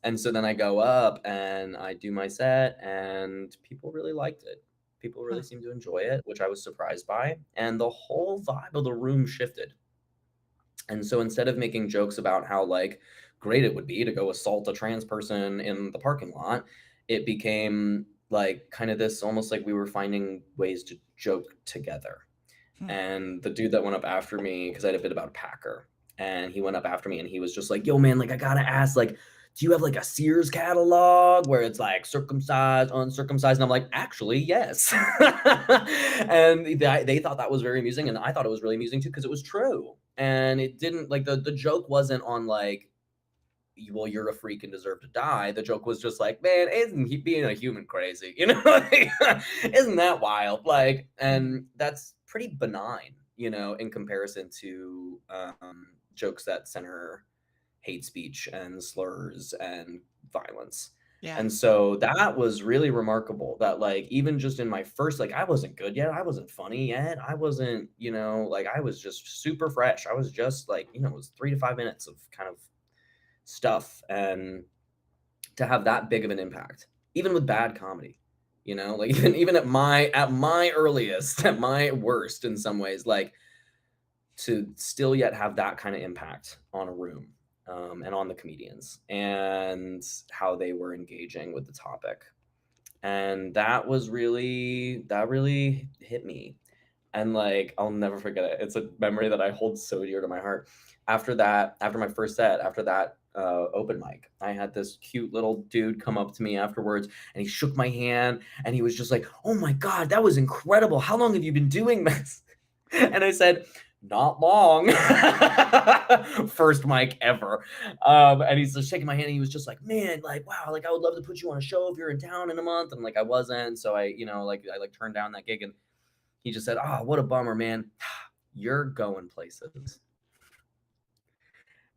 And so then I go up and I do my set, and people really liked it. People really seemed to enjoy it, which I was surprised by. And the whole vibe of the room shifted. And so instead of making jokes about how like great it would be to go assault a trans person in the parking lot, it became like kind of this almost like we were finding ways to joke together. And the dude that went up after me, because I had a bit about a Packer, and he went up after me and he was just like, yo man, like I gotta ask, like, do you have like a Sears catalog where it's like circumcised, uncircumcised? And I'm like, actually, yes. And they thought that was very amusing, and I thought it was really amusing too, because it was true. And it didn't like the joke wasn't on like, well, you're a freak and deserve to die. The joke was just like, man, isn't he being a human crazy? You know, like, isn't that wild? Like, and that's pretty benign, you know, in comparison to jokes that center hate speech and slurs and violence. Yeah. And so that was really remarkable that like, even just in my first, like, I wasn't good yet. I wasn't funny yet. I wasn't, you know, like I was just super fresh. I was just like, you know, it was 3 to 5 minutes of kind of stuff. And to have that big of an impact, even with bad comedy, you know, like even at my earliest, at my worst in some ways, like to still yet have that kind of impact on a room, and on the comedians and how they were engaging with the topic. And that really hit me. And like, I'll never forget it. It's a memory that I hold so dear to my heart. After my first set, after that open mic, I had this cute little dude come up to me afterwards, and he shook my hand, and he was just like, oh my God, that was incredible. How long have you been doing this? And I said, not long. First mic ever. And he's just shaking my hand, and he was just like, man, like, wow, like I would love to put you on a show if you're in town in a month. And like I wasn't. So I, you know, like I turned down that gig, and he just said, oh, what a bummer, man. You're going places.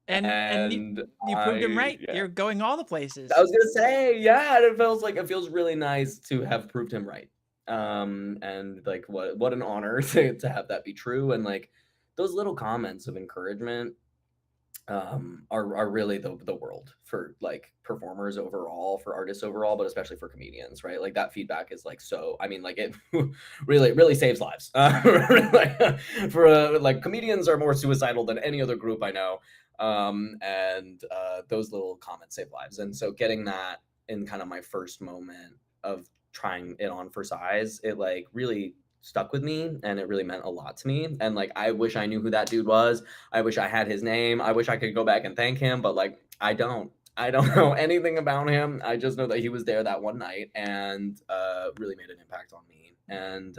And you proved him right. Yeah. You're going all the places. I was gonna say, yeah, and it feels really nice to have proved him right. And like what an honor to have that be true. And like those little comments of encouragement are really the world for like performers overall, for artists overall, but especially for comedians, right? Like that feedback is like, so I mean, like it really saves lives. Like comedians are more suicidal than any other group I know. And those little comments save lives. And so getting that in kind of my first moment of trying it on for size, it like really stuck with me, and it really meant a lot to me. And like, I wish I knew who that dude was. I wish I had his name. I wish I could go back and thank him, but like, I don't know anything about him. I just know that he was there that one night, and really made an impact on me. And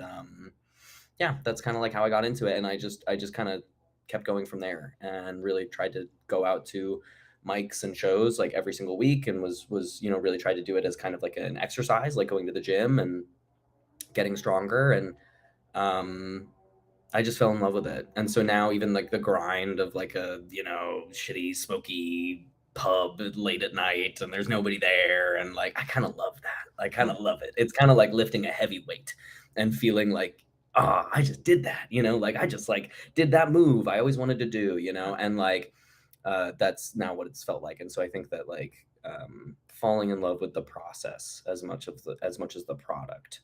yeah, that's kind of like how I got into it. And I just kind of kept going from there, and really tried to go out to mics and shows like every single week, and was you know, really tried to do it as kind of like an exercise, like going to the gym and getting stronger. And I just fell in love with it. And so now even like the grind of like a, you know, shitty smoky pub late at night, and there's nobody there, and like I kind of love that. I kind of love it. It's kind of like lifting a heavy weight and feeling like, oh, I just did that, like I just like did that move I always wanted to do, and like that's now what it's felt like. And so I think that like falling in love with the process as much as the product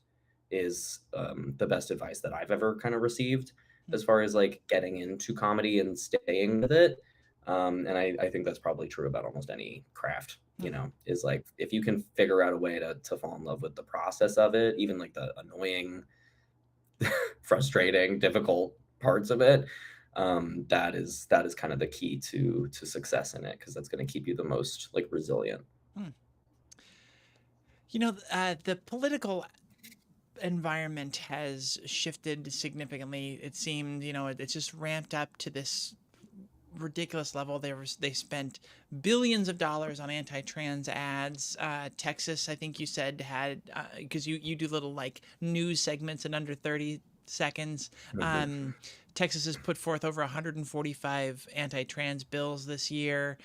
is the best advice that I've ever kind of received as far as like getting into comedy and staying with it. And I think that's probably true about almost any craft, is like if you can figure out a way to fall in love with the process of it, even like the annoying, frustrating, difficult parts of it, that is kind of the key to success in it, because that's going to keep you the most like resilient. The political environment has shifted significantly. It seemed, it's just ramped up to this ridiculous level. They spent billions of dollars on anti-trans ads. Texas, I think you said, had because you do little like news segments in under 30 seconds. Texas has put forth over 145 anti-trans bills this year.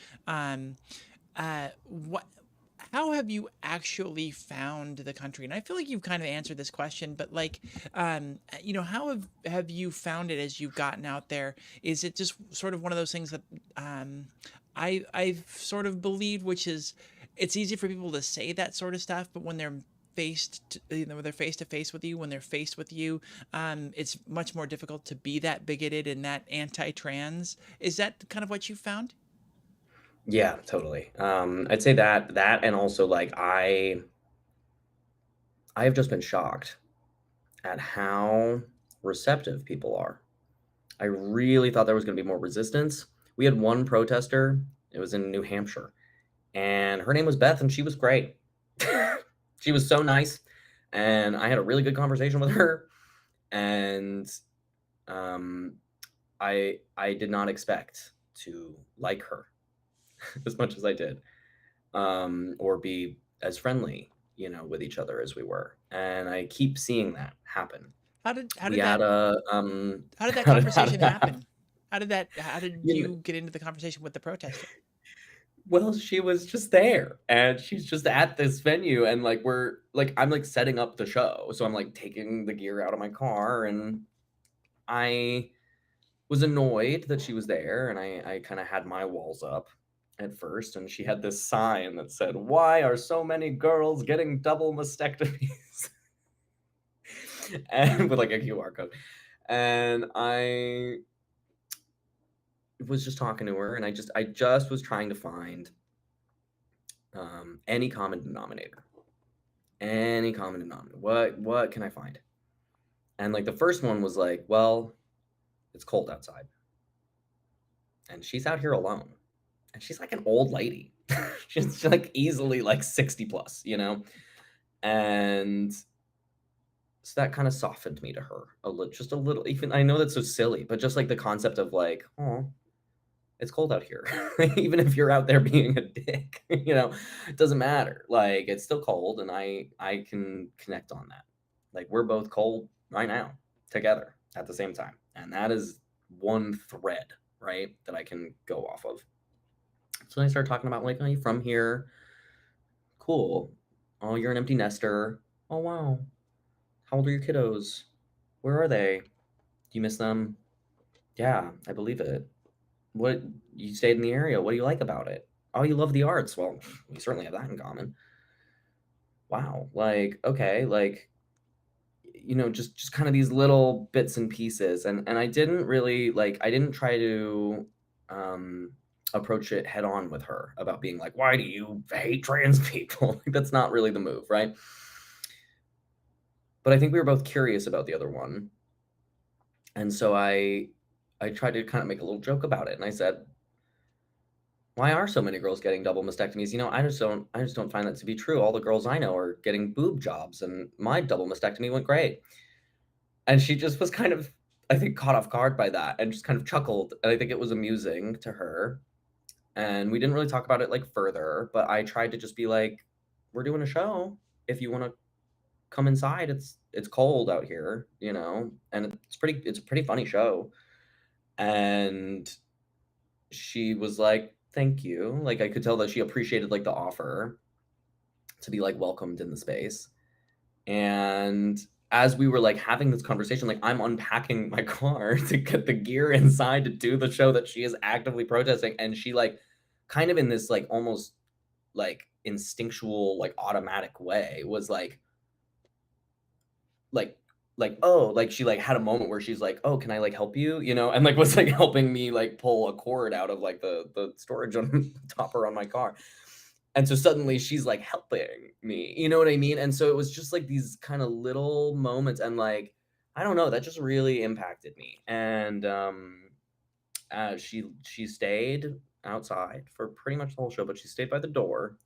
How have you actually found the country? And I feel like you've kind of answered this question, but like, how have you found it as you've gotten out there? Is it just sort of one of those things that I've sort of believed, which is it's easy for people to say that sort of stuff, but when they're face to face with you, when they're faced with you, it's much more difficult to be that bigoted and that anti-trans. Is that kind of what you found? Yeah, totally. I'd say that and also like I have just been shocked at how receptive people are. I really thought there was going to be more resistance. We had one protester, it was in New Hampshire, and her name was Beth, and she was great. She was so nice, and I had a really good conversation with her, and I did not expect to like her as much as I did, or be as friendly, with each other as we were. And I keep seeing that happen. How did We that had a how did that how conversation that happen? How did You you get into the conversation with the protester? Well, she was just there, and she's just at this venue, and like I'm like setting up the show, so I'm like taking the gear out of my car, and I was annoyed that she was there, and I kind of had my walls up at first, and she had this sign that said, "Why are so many girls getting double mastectomies?" and with like a QR code, and I was just talking to her, and I just was trying to find any common denominator. What can I find? And like the first one was like, well, it's cold outside, and she's out here alone, and she's like an old lady. She's like easily like 60 plus, and so that kind of softened me to her just a little. Even I know that's so silly, but just like the concept of like, oh, it's cold out here. Even if you're out there being a dick, it doesn't matter. Like it's still cold, and I can connect on that. Like we're both cold right now together at the same time. And that is one thread, right, that I can go off of. So I started talking about like, are you from here? Cool. Oh, you're an empty nester. Oh, wow. How old are your kiddos? Where are they? Do you miss them? Yeah, I believe it. What, you stayed in the area? What do you like about it? Oh, you love the arts. Well, we certainly have that in common. Wow. Like, okay, like, just kind of these little bits and pieces. And I didn't really I didn't try to approach it head on with her about being like, why do you hate trans people? That's not really the move, right? But I think we were both curious about the other one. And so I tried to kind of make a little joke about it. And I said, why are so many girls getting double mastectomies? I just don't find that to be true. All the girls I know are getting boob jobs, and my double mastectomy went great. And she just was kind of, I think, caught off guard by that and just kind of chuckled. And I think it was amusing to her. And we didn't really talk about it like further, but I tried to just be like, we're doing a show. If you want to come inside, it's cold out here, and it's a pretty funny show. And she was like, thank you. Like I could tell that she appreciated like the offer to be like welcomed in the space. And as we were like having this conversation, like I'm unpacking my car to get the gear inside to do the show that she is actively protesting, and she like kind of in this like almost like instinctual like automatic way was like oh, like she like had a moment where she's like, oh, can I like help you, you know, and like was like helping me like pull a cord out of like the storage on topper on my car. And so suddenly she's like helping me, you know what I mean? And so it was just like these kind of little moments, and like I don't know, that just really impacted me. And she stayed outside for pretty much the whole show, but she stayed by the door.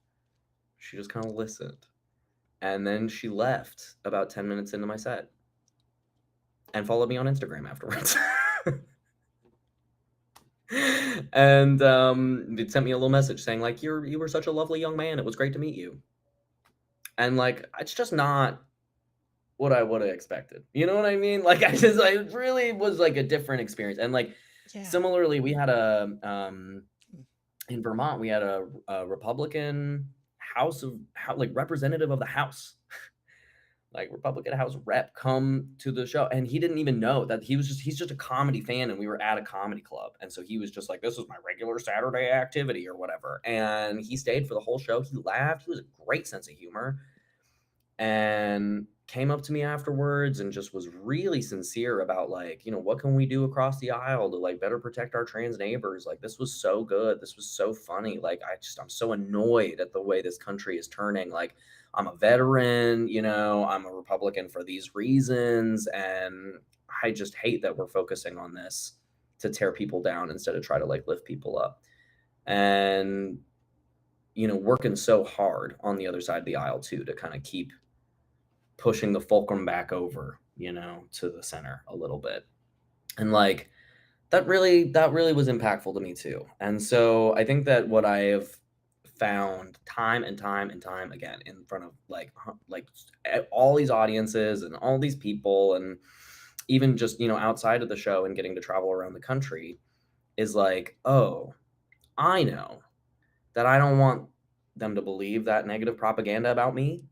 She just kind of listened, and then she left about 10 minutes into my set and followed me on Instagram afterwards. And it sent me a little message saying like, you were such a lovely young man, it was great to meet you. And like it's just not what I would have expected, you know what I mean? Like it really was like a different experience. And like similarly, we had in Vermont, we had a Republican like representative of the House, like Republican House rep, come to the show, and he didn't even know that he's just a comedy fan, and we were at a comedy club, and so he was just like, this is my regular Saturday activity or whatever, and he stayed for the whole show. He laughed. He was a great sense of humor, and came up to me afterwards and just was really sincere about like, you know, what can we do across the aisle to like better protect our trans neighbors? Like, this was so good. This was so funny. Like, I'm so annoyed at the way this country is turning. Like, I'm a veteran, you know, I'm a Republican for these reasons. And I just hate that we're focusing on this to tear people down instead of try to like lift people up. And, you know, working so hard on the other side of the aisle too, to kind of keep pushing the fulcrum back over, you know, to the center a little bit. And like that really was impactful to me too. And so I think that what I have found time and time and time again in front of like all these audiences and all these people, and even just, you know, outside of the show and getting to travel around the country, is like, oh, I know that I don't want them to believe that negative propaganda about me.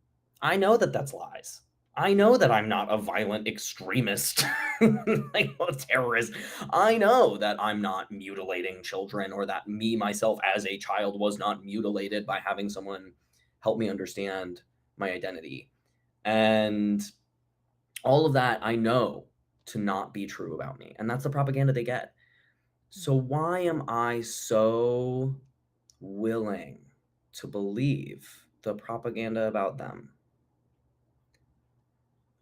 I know that that's lies. I know that I'm not a violent extremist, like a terrorist. I know that I'm not mutilating children, or that me, myself, as a child was not mutilated by having someone help me understand my identity. And all of that I know to not be true about me. And that's the propaganda they get. So why am I so willing to believe the propaganda about them,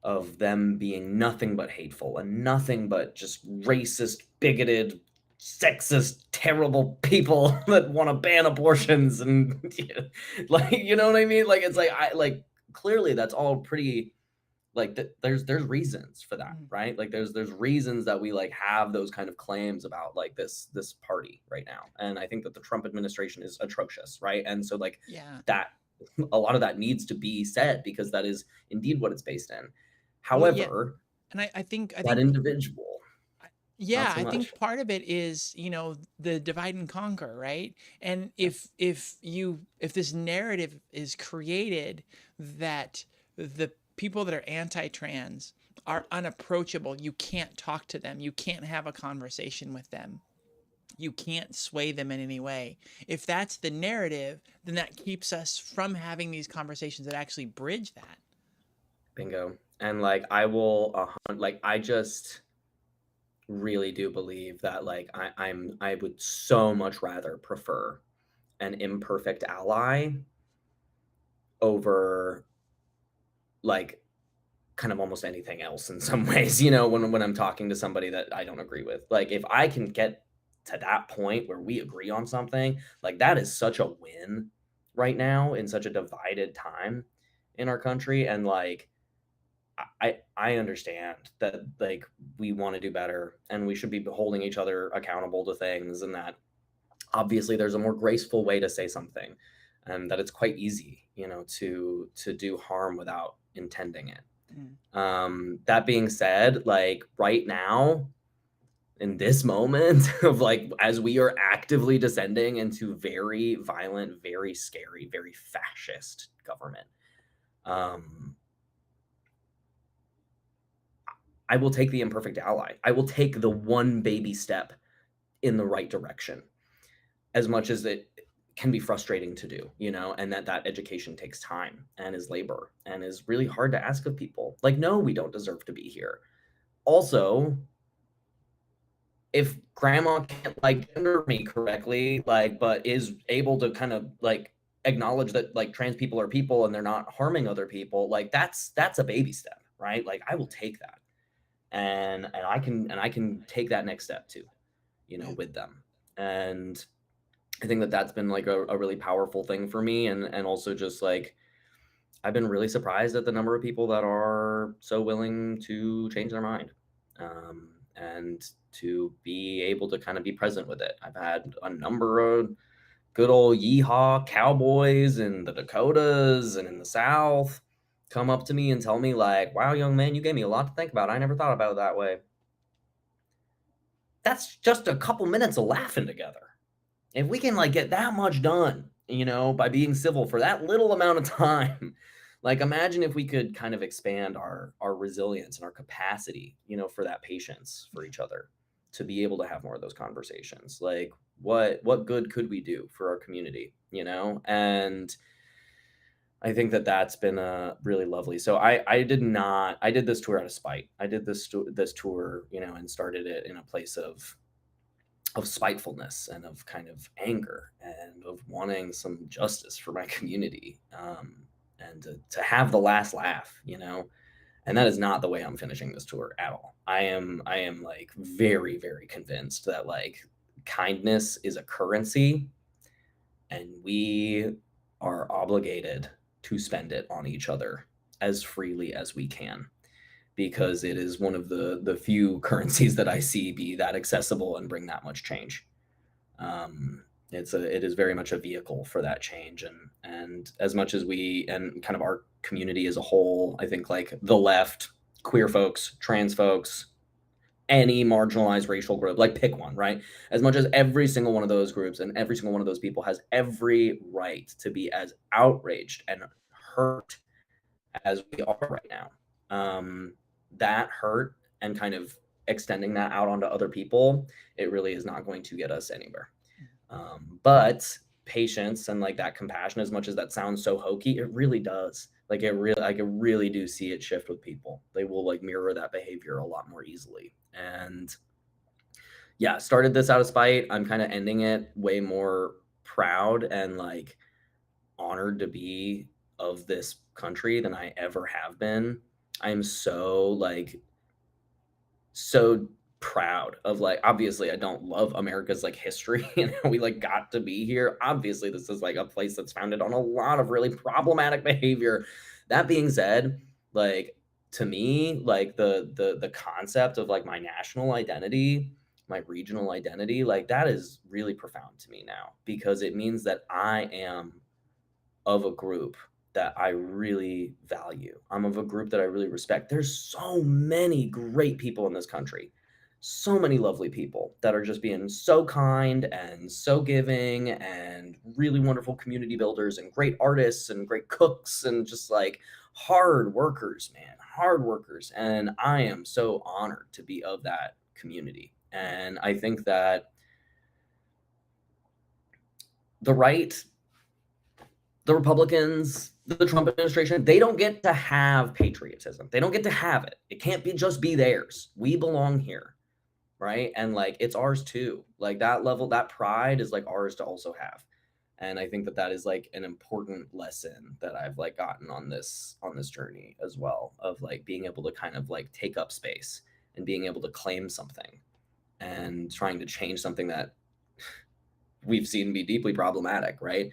of them being nothing but hateful and nothing but just racist, bigoted, sexist, terrible people that want to ban abortions and like, you know what I mean? Like, it's like, clearly that's all pretty, like there's reasons for that, right? Like there's reasons that we like have those kind of claims about like this party right now. And I think that the Trump administration is atrocious, right? And so like that, a lot of that needs to be said, because that is indeed what it's based in. However, and I think that individual, yeah, so I think much. part of it is, you know, the divide and conquer, right? And if this narrative is created that the people that are anti-trans are unapproachable, you can't talk to them, you can't have a conversation with them, you can't sway them in any way. If that's the narrative, then that keeps us from having these conversations that actually bridge that. Bingo. And like I just really do believe that like I would so much rather prefer an imperfect ally over like kind of almost anything else in some ways, you know, when I'm talking to somebody that I don't agree with. Like if I can get to that point where we agree on something, like that is such a win right now in such a divided time in our country. And like I understand that like we want to do better and we should be holding each other accountable to things, and that obviously there's a more graceful way to say something, and that it's quite easy, you know, to do harm without intending it. That being said, like right now in this moment of like, as we are actively descending into very violent, very scary, very fascist government, I will take the imperfect ally. I will take the one baby step in the right direction, as much as it can be frustrating to do, you know, and that education takes time and is labor and is really hard to ask of people. Like, no, we don't deserve to be here. Also, if grandma can't like gender me correctly, like, but is able to kind of like acknowledge that like trans people are people and they're not harming other people, like that's a baby step, right? Like I will take that. And I can take that next step too, you know, with them. And I think that that's been like a really powerful thing for me. And also just like, I've been really surprised at the number of people that are so willing to change their mind. And to be able to kind of be present with it. I've had a number of good old yeehaw cowboys in the Dakotas and in the South come up to me and tell me like, wow, young man, you gave me a lot to think about. I never thought about it that way. That's just a couple minutes of laughing together. If we can like get that much done, you know, by being civil for that little amount of time, like imagine if we could kind of expand our resilience and our capacity, you know, for that patience for each other, to be able to have more of those conversations. Like what good could we do for our community, you know? And I think that that's been really lovely. So I did this tour out of spite. I did this tour, you know, and started it in a place of spitefulness and of kind of anger and of wanting some justice for my community, and to have the last laugh, you know. And that is not the way I'm finishing this tour at all. I am like very, very convinced that like kindness is a currency and we are obligated to spend it on each other as freely as we can, because it is one of the few currencies that I see be that accessible and bring that much change. It is very much a vehicle for that change, and as much as we and kind of our community as a whole, I think like the left, queer folks, trans folks, any marginalized racial group, like pick one, right? As much as every single one of those groups and every single one of those people has every right to be as outraged and hurt as we are right now. That hurt and kind of extending that out onto other people, it really is not going to get us anywhere. But patience and like that compassion, as much as that sounds so hokey, it really does. Like I really do see it shift with people. They will like mirror that behavior a lot more easily. And yeah, started this out of spite. I'm kind of ending it way more proud and like honored to be of this country than I ever have been. I'm so proud of like, obviously I don't love America's like history and how we like got to be here. Obviously this is like a place that's founded on a lot of really problematic behavior. That being said, like to me, like the concept of like my national identity, my regional identity, like that is really profound to me now, because it means that I am of a group that I really value. I'm of a group that I really respect. There's so many great people in this country. So many lovely people that are just being so kind and so giving and really wonderful community builders and great artists and great cooks and just like hard workers, man, hard workers. And I am so honored to be of that community. And I think that the right, the Republicans, the Trump administration, they don't get to have patriotism. They don't get to have it. It can't be just be theirs. We belong here, right? And like it's ours too. Like that level, that pride is like ours to also have. And I think that that is like an important lesson that I've like gotten on this journey as well, of like being able to kind of like take up space and being able to claim something and trying to change something that we've seen be deeply problematic, right?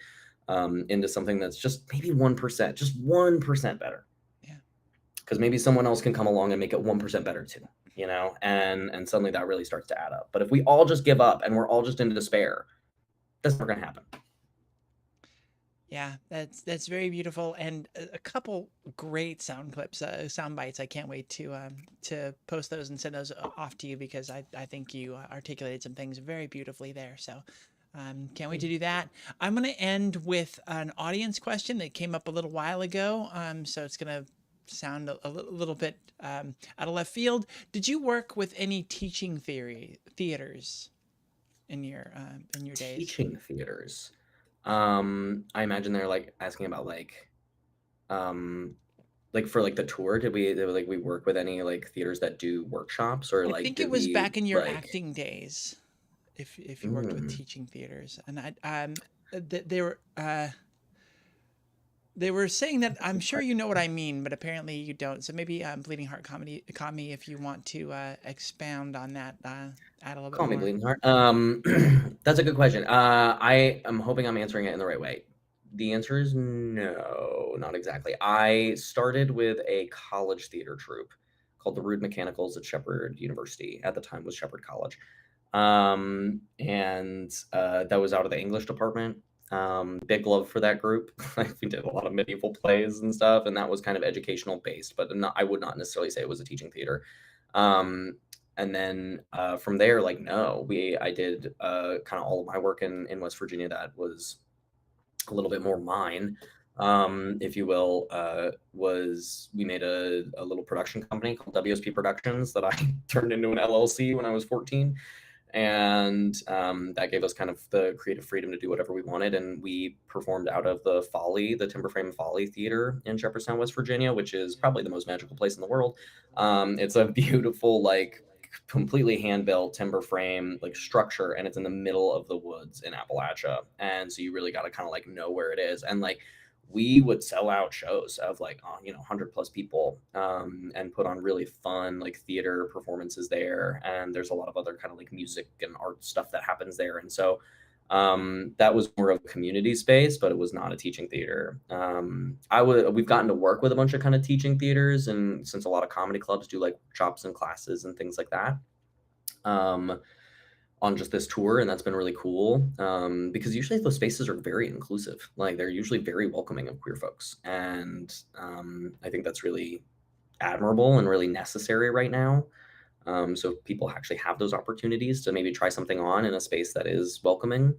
Into something that's just maybe 1%, just 1% better. Yeah. Because maybe someone else can come along and make it 1% better too, you know? And suddenly that really starts to add up. But if we all just give up and we're all just in despair, that's not gonna happen. Yeah, that's very beautiful, and a couple great sound clips, sound bites. I can't wait to post those and send those off to you, because I think you articulated some things very beautifully there. So can't wait to do that. I'm going to end with an audience question that came up a little while ago. So it's going to sound a little bit out of left field. Did you work with any teaching theaters in your days? Teaching theaters. I imagine they're like asking about like for like the tour. Did we work with any like theaters that do workshops, or I like think did it was we back in your like? acting days, if you worked with teaching theaters, and they were saying that I'm sure you know what I mean, but apparently you don't. So maybe Bleeding Heart Comedy if you want to expound on that, add a little bit Call me more. Bleeding Heart. That's a good question. I am hoping I'm answering it in the right way. The answer is no, not exactly. I started with a college theater troupe called the Rude Mechanicals at Shepherd University. At the time was Shepherd College. And that was out of the English department. Big love for that group. We did a lot of medieval plays and stuff, and that was kind of educational based, but I would not necessarily say it was a teaching theater. And then from there, like, no, I did kind of all of my work in West Virginia that was a little bit more mine, if you will. Was we made a little production company called WSP Productions that I turned into an LLC when I was 14. And that gave us kind of the creative freedom to do whatever we wanted. And we performed out of the Timber Frame Folly Theater in Shepherdstown, West Virginia, which is probably the most magical place in the world. It's a beautiful, like, completely hand-built timber frame like structure, and it's in the middle of the woods in Appalachia. And so you really got to kind of like know where it is. And like, we would sell out shows of like 100 plus people, and put on really fun like theater performances there. And there's a lot of other kind of like music and art stuff that happens there. And so that was more of a community space, but it was not a teaching theater. We've gotten to work with a bunch of kind of teaching theaters, and since a lot of comedy clubs do like workshops and classes and things like that, on just this tour, and that's been really cool, because usually those spaces are very inclusive. Like, they're usually very welcoming of queer folks, and I think that's really admirable and really necessary right now. So people actually have those opportunities to maybe try something on in a space that is welcoming.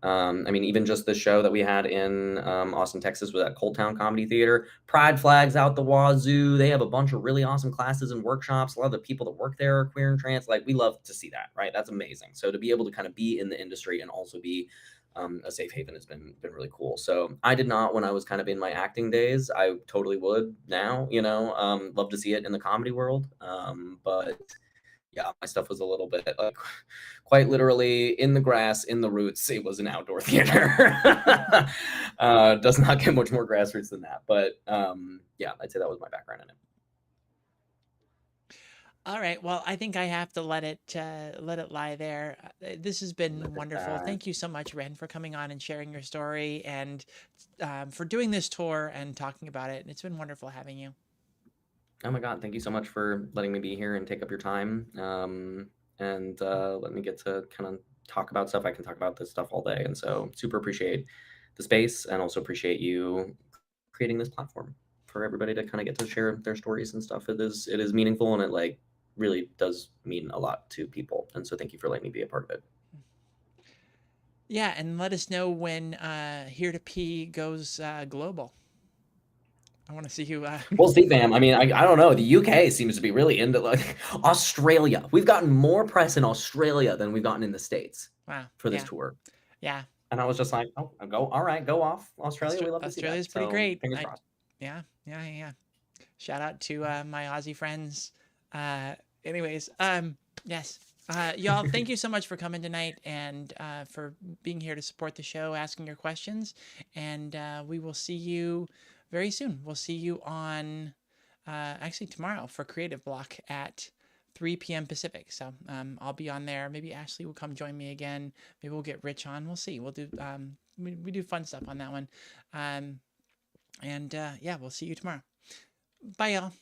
I mean, even just the show that we had in Austin, Texas, with that Cold Town Comedy Theater, pride flags out the wazoo. They have a bunch of really awesome classes and workshops. A lot of the people that work there are queer and trans. Like, we love to see that, right? That's amazing. So to be able to kind of be in the industry and also be a safe haven has been really cool. So I did not when I was kind of in my acting days. I totally would now, love to see it in the comedy world. But yeah, my stuff was a little bit like quite literally in the grass, in the roots. It was an outdoor theater. Does not get much more grassroots than that. But yeah, I'd say that was my background in it. All right. Well, I think I have to let it lie there. This has been wonderful. Thank you so much, Ren, for coming on and sharing your story, and for doing this tour and talking about it. It's been wonderful having you. Oh my God, thank you so much for letting me be here and take up your time, and let me get to kind of talk about stuff. I can talk about this stuff all day, and so super appreciate the space, and also appreciate you creating this platform for everybody to kind of get to share their stories and stuff. It is meaningful, and it like really does mean a lot to people, and so thank you for letting me be a part of it. Yeah, and let us know when Here to Pee goes global. I want to see you. We'll see, fam. I mean, I don't know. The UK seems to be really into like Australia. We've gotten more press in Australia than we've gotten in the States. Wow. For this tour. Yeah. And I was just like, oh, all right, go off. Australia, we love to see that. Australia's pretty great. Fingers crossed. Yeah. Shout out to my Aussie friends. Anyways, yes. Y'all, thank you so much for coming tonight, and for being here to support the show, asking your questions. And we will see you very soon. We'll see you on actually tomorrow for Creative Block at 3 p.m. Pacific. So I'll be on there. Maybe Ashley will come join me again. Maybe we'll get Rich on. We'll see. We'll do we do fun stuff on that one. And yeah, we'll see you tomorrow. Bye, y'all.